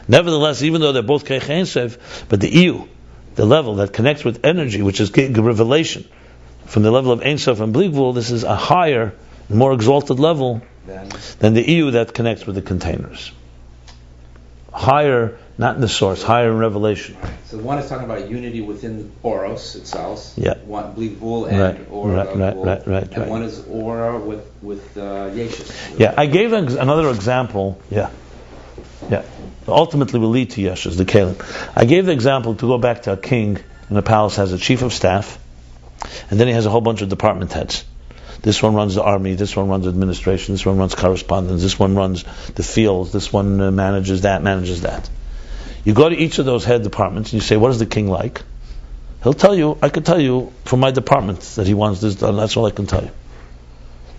Nevertheless, even though they're both Keich Ein Sof, but the Iyu, the level that connects with energy, which is revelation, from the level of Ein Sof and Bligvul, this is a higher, more exalted level than the Iyu that connects with the containers. Higher, not in the source, higher in revelation. So one is talking about unity within Oros itself. Yeah. One Bligvul and Aura. Right. And one is Aura with Yeshus. Yeah, I gave another example. Yeah. Ultimately will lead to Yeshus, the Kelim. I gave the example to go back to a king in a palace has a chief of staff, and then he has a whole bunch of department heads. This one runs the army, this one runs administration, this one runs correspondence, this one runs the fields, this one manages that. You go to each of those head departments and you say, what is the king like? He'll tell you, I could tell you from my department that he wants this done, that's all I can tell you.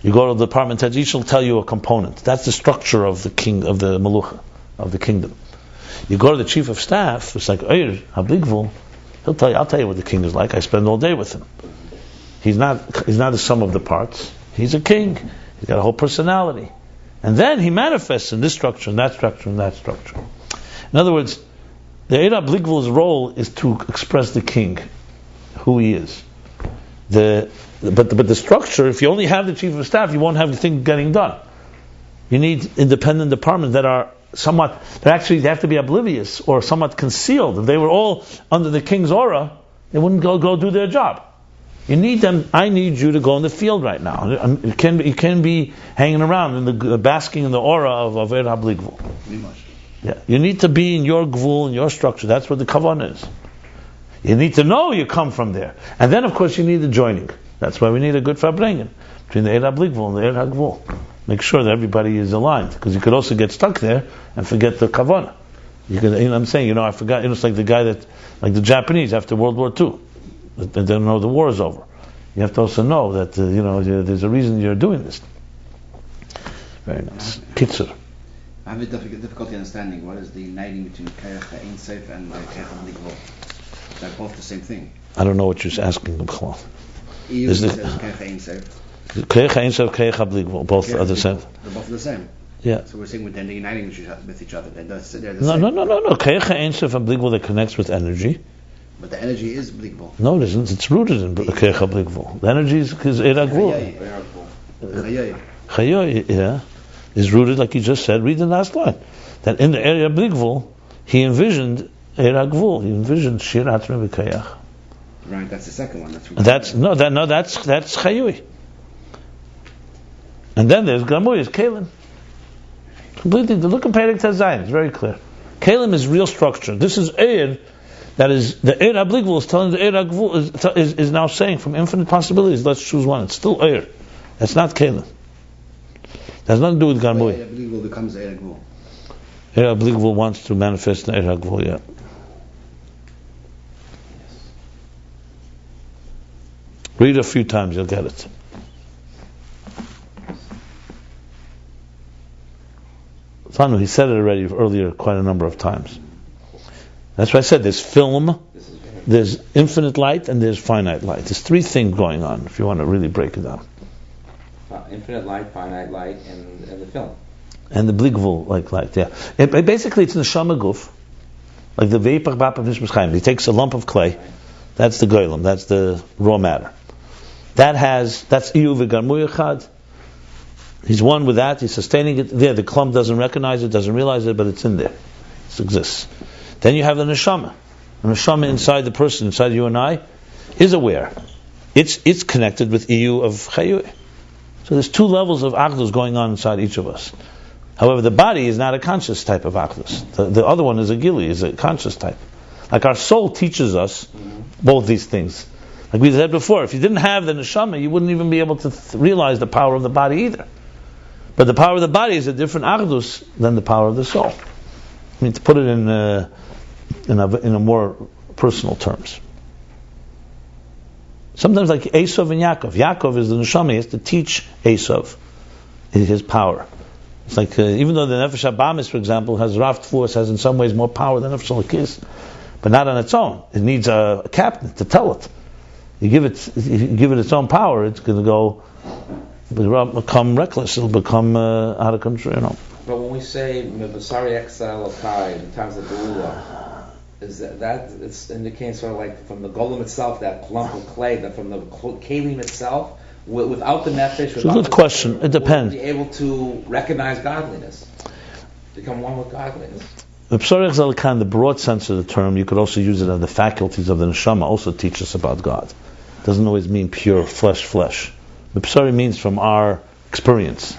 You go to the department heads, each will tell you a component. That's the structure of the king, of the Malucha, of the kingdom. You go to the chief of staff, it's like Eir HaBligvul, he'll tell you, I'll tell you what the king is like, I spend all day with him. He's not the sum of the parts. He's a king. He's got a whole personality. And then he manifests in this structure, and that structure, and that structure. In other words, the Eir HaBligvul's role is to express the king, who he is. But the structure, if you only have the chief of staff, you won't have the thing getting done. You need independent departments that are they have to be oblivious or somewhat concealed. If they were all under the king's aura, they wouldn't go do their job. You need them. I need you to go in the field right now. You can be hanging around in the basking in the aura of Eir HaBligvul. Yeah, you need to be in your gvul, in your structure. That's what the kavanah is. You need to know you come from there, and then of course you need the joining. That's why we need a good farbrengen between the Eir HaBligvul and the Eir HaGvul. Make sure that everybody is aligned, because you could also get stuck there and forget the kavanah. I'm saying, I forgot. It's like the guy like the Japanese after World War II. They don't know the war is over. You have to also know that there's a reason you're doing this. Very nice. Kitzur. I have a difficulty understanding what is the uniting between Keich Ein Sof and Keich HaBligvul. They're both the same thing. I don't know what you're asking them. Iyu says Keich Ein Sof. Keich Ein Sof, Keich HaBligvul, both are the same. They're both the same. Yeah. So we're saying they're uniting with each other. They're the same. No. Keich Ein Sof and Bligvul, that connects with energy. But the energy is Bligvul. No, it isn't. It's rooted in Keich HaBligvul. The energy is Eir HaGvul. Chayoy, is rooted, like you just said. Read the last line. That in the Eir HaBligvul, he envisioned Eir HaGvul. He envisioned Shir Atzmi B'Kayach. Right, that's the second one. That's Chayoy. And then there's Garmui, is Kelim. Completely. Look at Perek Tezayin. It's very clear. Kelim is real structure. This is Eir. That is, the Eir HaBligvul is telling the Eir HaGvul is now saying from infinite possibilities, let's choose one. It's still Eir. That's not Kelim. That has nothing to do with Garmui. Eir HaBligvul becomes Eir HaGvul. Eir HaBligvul wants to manifest in Eir HaGvul, yeah. Read a few times, you'll get it. Fanu, he said it already earlier quite a number of times. That's why I said there's film, there's infinite light, and there's finite light. There's three things going on, if you want to really break it down. Infinite light, finite light, and the film. And the Bligvul light, yeah. Basically, it's neshama guf, like the Veipach Bap of Nishmas Chaim. He takes a lump of clay, That's the goylem. That's the raw matter. That's Iyu v'garmu yechad. He's one with that. He's sustaining it there. The klump doesn't recognize it, doesn't realize it, but it's in there. It exists. Then you have the neshama. The neshama inside the person, inside you and I, is aware. It's connected with Iyu of chayui. So there's two levels of achdus going on inside each of us. However, the body is not a conscious type of achdus. The other one is a gili, is a conscious type. Like our soul teaches us both these things. Like we said before, if you didn't have the neshama, you wouldn't even be able to realize the power of the body either. But the power of the body is a different achdus than the power of the soul. I mean, to put it in a more personal terms. Sometimes like Esav and Yaakov. Yaakov is the neshama. He has to teach Esav his power. It's like even though the Nefesh Habamis, for example, has Rav Tfuas, has in some ways more power than Nefesh Elokis, but not on its own. It needs a captain to tell it. You give it its own power, it's going to go become reckless. It'll become out of control. But when we say Mebasari Exile Lokai in times of Geula, is that it's indicating sort of like from the golem itself, that lump of clay, that from the kalim itself, without the nefesh, it's a good question. It depends. Be able to recognize godliness, become one with godliness. The broad sense of the term, you could also use it as the faculties of the neshama also teach us about God. It doesn't always mean pure flesh. The psari means from our experience.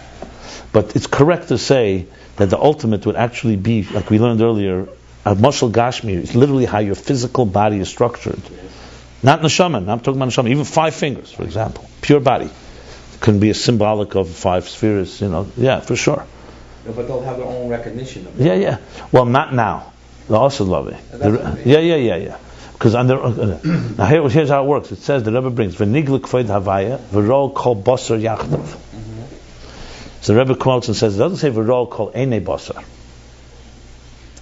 But it's correct to say that the ultimate would actually be, like we learned earlier, a mashal gashmi is literally how your physical body is structured. Not neshama, I'm talking about neshama. Even 5 fingers, for example, pure body, can be a symbolic of 5 spheres. Yeah, for sure. No, but they'll have their own recognition of it. Yeah. Well, not now. They also love it. Yeah. Because now here's how it works. It says the Rebbe brings v'niglik kvoid havaya v'rol kol basar yachdav. So the Rebbe quotes and says it doesn't say v'rol kol einei basar.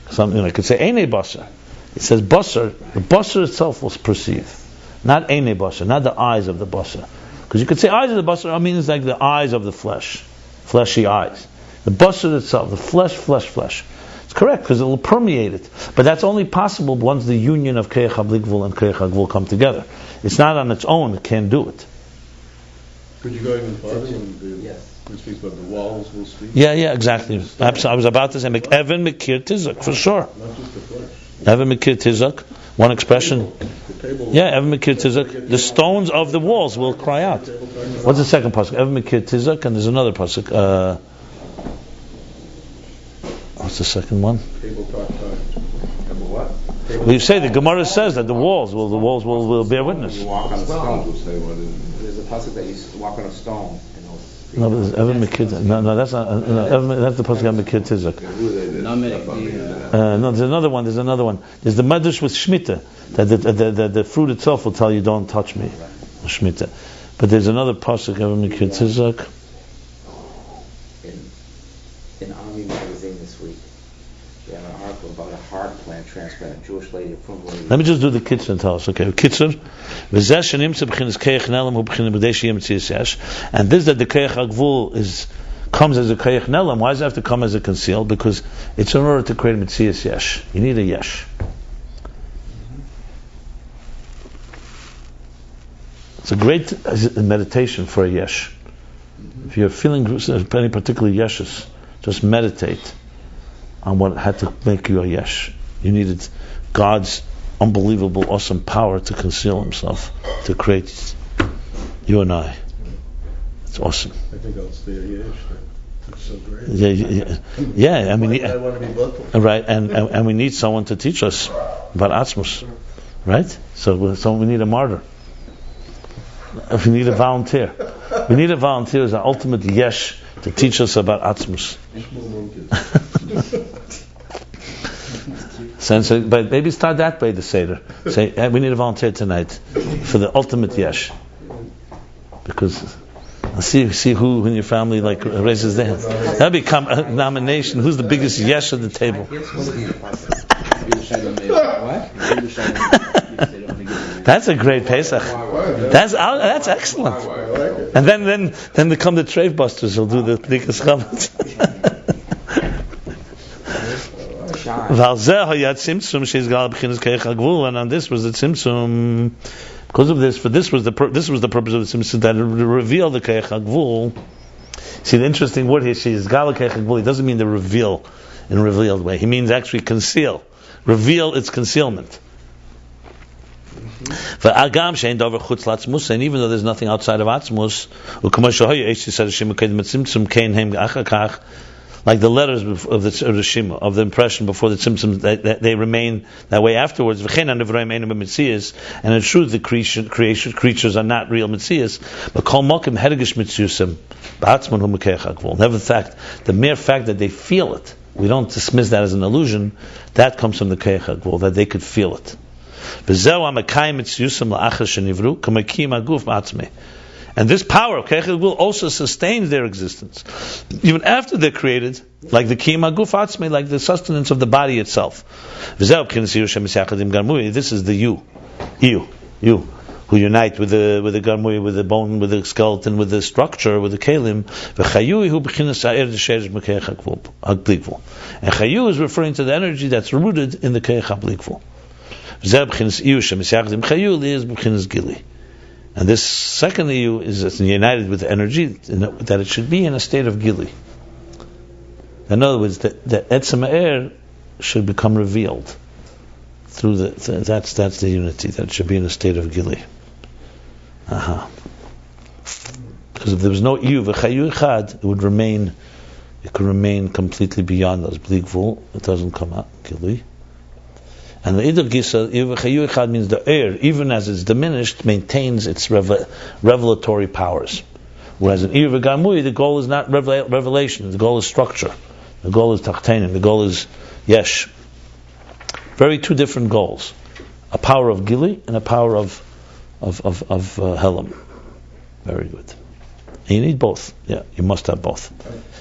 Something like it could say einei basar. It says basar. The basar itself will perceive, not einei basar, not the eyes of the basar. Because you could say eyes of the basar. I mean, it's like the eyes of the flesh, fleshy eyes. The basar itself, the flesh. It's correct because it will permeate it. But that's only possible once the union of Keich HaBlikvul and Keich HaGvul come together. It's not on its own, it can't do it. Could you go even farther when it speaks about the walls will speak? Yeah, exactly. I was about to say, Evan Mekir Tizak, for sure. Not just the flesh. Evan Mekir Tizak, one expression. Evan Mekir Tizak. The stones of the walls will cry out. What's the second pasuk? Evan Mekir Tizak, and there's another pasuk. What's the second one? Tabletop time. What? Well, you say the Gemara says that the walls will bear witness. You walk on a stone. There's a pasuk that you walk on a stone. No, but there's Evan Mekir. No, that's not. That's the pasuk Evan Mekir Tizak. No, there's another one. There's the Medrash with Shemitah that the fruit itself will tell you, "Don't touch me," Shemitah. But there's another pasuk Evan Mekir Tizak. In Army magazine this week, they have an article about a heart plant transplant, a Jewish lady, a Prum lady. Let me just do the kitzur and tell us. Okay, kitzur. And this that the Keich HaGvul comes as a Keich Nelam. Why does it have to come as a conceal? Because it's in order to create a Metzias Yesh. You need a Yesh. It's a great meditation for a Yesh. If you're feeling any particular Yeshes, just meditate on what had to make you a Yesh. You needed God's unbelievable, awesome power to conceal Himself, to create you and I. It's awesome. I think I'll stay a Yesh. That's so great. Yeah. I mean, I want to be vocal. right, and we need someone to teach us about Atzmus, right? So we need a martyr. We need a volunteer. We need a volunteer as an ultimate Yesh to teach us about Atzmus. But maybe start that way, the Seder. Say, hey, we need a volunteer tonight for the ultimate Yesh. Because see who in your family raises their hand. That'll become a nomination. Who's the biggest Yesh at the table? That's a great Pesach. That's excellent. And then they come the Treif Busters. Who'll do the Bdikas Chametz. shine. And on this was the tzimtzum. Because of this, this was the purpose of the tzimtzum, that it revealed the Keich HaGvul. See, the interesting word here, she is Gala Keich HaGvul. He doesn't mean to reveal in a revealed way. He means actually conceal. Reveal its concealment. And even though there's nothing outside of Atzmus, like the letters of the Shema, of the impression before the Tzimtzum, they remain that way afterwards. And in truth, the creatures are not real Metzias. But the mere fact that they feel it, we don't dismiss that as an illusion, that comes from the Keich HaGvul, that they could feel it. And this power of Keich HaGvul also sustains their existence, even after they're created, like the Kiyum HaGuf Atzmei, like the sustenance of the body itself. This is the you, who unite with the Garmui, with the bone, with the skeleton, with the structure, with the Kelim. And Chayu is referring to the energy that's rooted in the Keich HaBlikvul. And this second Iyu is united with the energy that it should be in a state of Gili. In other words, that Etzem Ha'er should become revealed through that's the unity, that it should be in a state of Gili. Because if there was no Iyu v'Chayu Echad, it could remain completely beyond those Blikvul. It doesn't come out Gili. And the Idr Gisa, Chayu Echad means the air, even as it's diminished, maintains its revelatory powers. Whereas in Ir V'Gamui, the goal is not revelation, the goal is structure. The goal is Tachtenim, the goal is Yesh. Very two different goals. A power of Gili and a power of Helam. Very good. And you need both. Yeah, you must have both.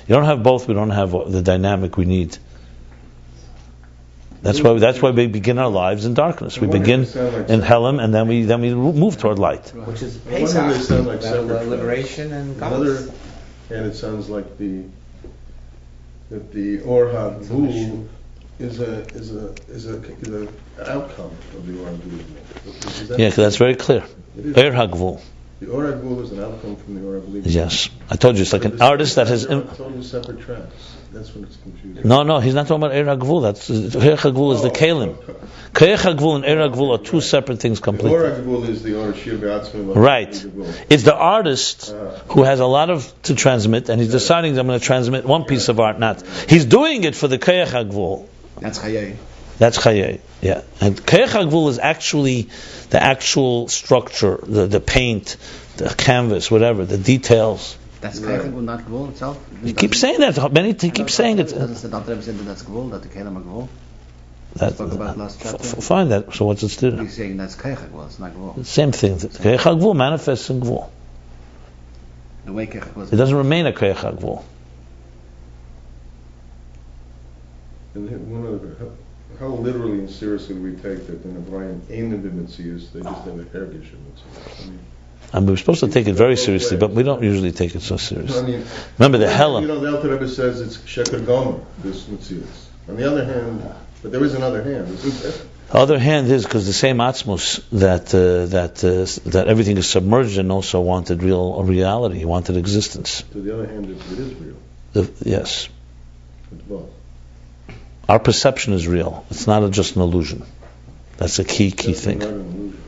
You don't have both, we don't have the dynamic we need. That's why we begin our lives in darkness. We begin in Helam, and then we move toward light. Which is Pesach, like liberation and Another, and it sounds like the Or HaGvul is an outcome of the Or HaGvul. Yeah, that's very clear. Or HaGvul. The Or HaGvul is an outcome from the Or HaGvul. Yes, I told you it's like an artist that has. Totally separate tracks. That's when it's confusing. No, he's not talking about Or HaGvul. That's Or HaGvul is the Kelim. Keich HaGvul and Or HaGvul are two separate things completely. The Or HaGvul is the Or Shir B'Atzmei. Right. It's the artist who has a lot to transmit, and he's deciding I'm going to transmit one piece of art. Not he's doing it for the Keich HaGvul. That's Chayei. That's Chayei. Yeah, and Keich HaGvul is actually the actual structure, the paint, the canvas, whatever, the details. That's Keich HaGvul, not Gvul itself? He keeps saying that. He keeps saying it. Doesn't the Dr. say that that's Gvul, that the Kelim are Gvul? Spoke about last chapter. Fine that. So what's it still? He's saying that's Keich HaGvul, it's not Gvul. Same thing. Keich HaGvul manifests in Gvul. The way Keich HaGvul. It doesn't remain a Keich HaGvul. How literally and seriously we take that in Abraham ain't in the Metzias, they just have a Hergish in Metzias. And we're supposed to take it very seriously, but we don't usually take it so seriously. Remember the Helam. The Alter Rebbe says it's Sheker Gomer, this Metzias. On the other hand, but there is another hand, isn't there? The other hand is because the same Atzmus that everything is submerged in also wanted reality. He wanted existence. So the other hand it is real. Yes. It's both. Our perception is real. It's not just an illusion. That's a key thing. Not an illusion,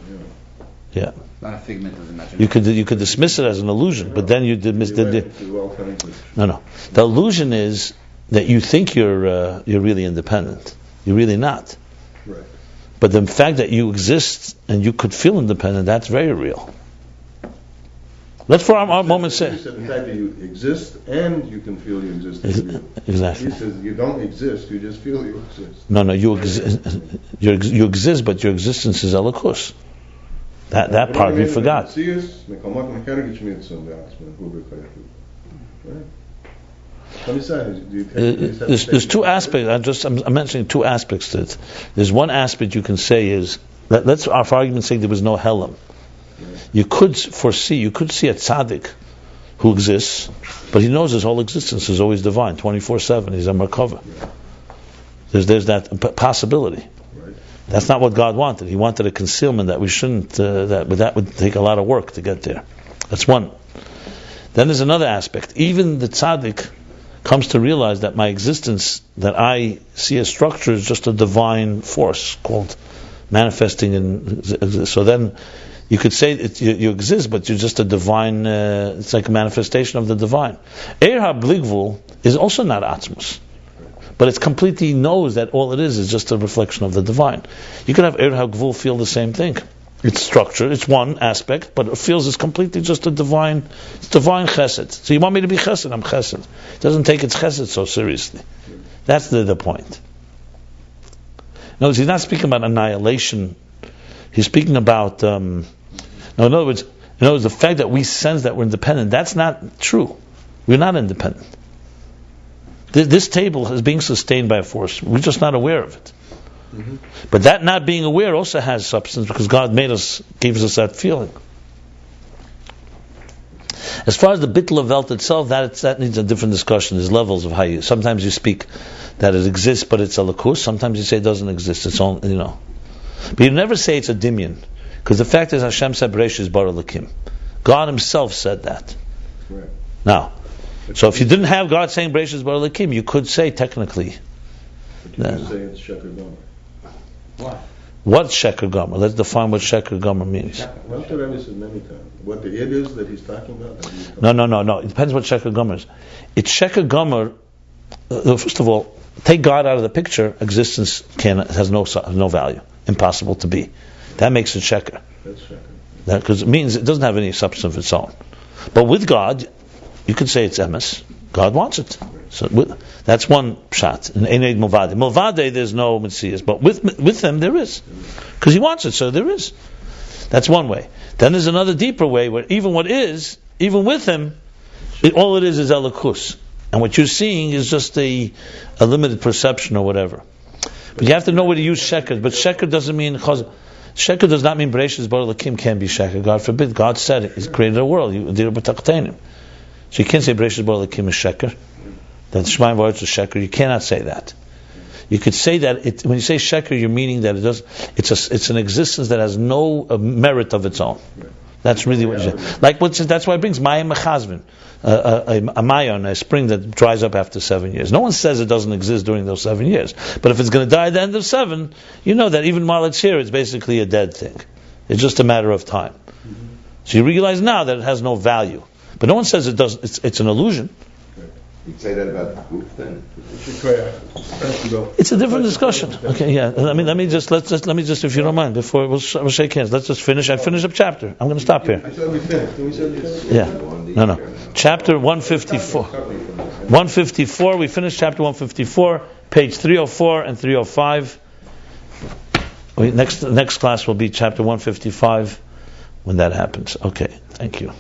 yeah. Not a figment of imagination. You could dismiss it as an illusion, but then you dismiss the. No. The illusion is that you think you're really independent. You're really not. Right. But the fact that you exist and you could feel independent, that's very real. Let's for our moment say. He said the fact that you exist and you can feel you exist. Exactly. He says you don't exist, you just feel you exist. No, you exist, but your existence is Elokus. That part we forgot. There's two aspects. I'm mentioning two aspects to it. There's one aspect you can say is let's for argument's sake there was no Helam. You could see a tzaddik who exists, but he knows his whole existence is always divine, 24/7. He's a merkava. There's that possibility. Right. That's not what God wanted. He wanted a concealment that we shouldn't. That would take a lot of work to get there. That's one. Then there's another aspect. Even the tzaddik comes to realize that my existence, that I see a structure, is just a divine force called manifesting. So then you could say you exist, but you're just a divine. It's like a manifestation of the divine. Eir HaBligvul is also not Atzmus, but it completely knows that all it is just a reflection of the divine. You can have Eir HaGvul feel the same thing. It's structure, it's one aspect, but it feels it's completely just a divine chesed. So you want me to be chesed, I'm chesed. It doesn't take its chesed so seriously. That's the point. No, he's not speaking about annihilation. He's speaking about, in other words, the fact that we sense that we're independent, that's not true. We're not independent. This table is being sustained by a force. We're just not aware of it. Mm-hmm. But that not being aware also has substance, because God gives us that feeling. As far as the bittul Welt itself, that needs a different discussion. There's levels of how you. Sometimes you speak that it exists, but it's a lakus. Sometimes you say it doesn't exist. It's all, But you never say it's a dimyan, because the fact is Hashem said Bereshis bara Elokim. God Himself said that. Right. Now, so if you didn't have God saying Bereshis bara Elokim, you could say technically. But you could say it's Sheker Gomer. What's Sheker Gomer? Let's define what Sheker Gomer means. That's what Rebbe said many times. What the it is that he's talking about? No. It depends what Sheker Gomer is. It's Sheker Gomer. First of all, take God out of the picture. Existence has no value. Impossible to be. That makes it Sheker. That's Sheker. Because it means it doesn't have any substance of its own. But with God, you could say it's emes. God wants it. So that's one pshat. In Eneid Movade. Movade, there's no Metzias, but with them there is. Because He wants it, so there is. That's one way. Then there's another deeper way where even with Him, all it is Elikus. And what you're seeing is just a limited perception or whatever. But you have to know where to use Sheker. But Sheker doesn't mean Sheker does not mean Bereshis bara Elokim can be Sheker. God forbid. God said it. He's created a world. So you can't say Bereshis bara Elokim is Sheker. That Shemaim V'Aretz is Sheker. You cannot say that. You could say that when you say Sheker, you're meaning that it's an existence that has no merit of its own. That's really what you say. That's why it brings Mayim Mechazvin, a mayon, a spring that dries up after 7 years. No one says it doesn't exist during those 7 years. But if it's going to die at the end of 7, you know that even while it's here, it's basically a dead thing. It's just a matter of time. So you realize now that it has no value. But no one says it does. It's an illusion. You'd say that about the group then? It's a different discussion. Okay, yeah. Let me just, if you don't mind, before we'll shake hands. Let's just finish. I finish up chapter. I'm going to stop here. I thought we finished. Yeah. No. Chapter 154. 154. We finished chapter 154, page 304 and 305. Next class will be chapter 155 when that happens. Okay. Thank you.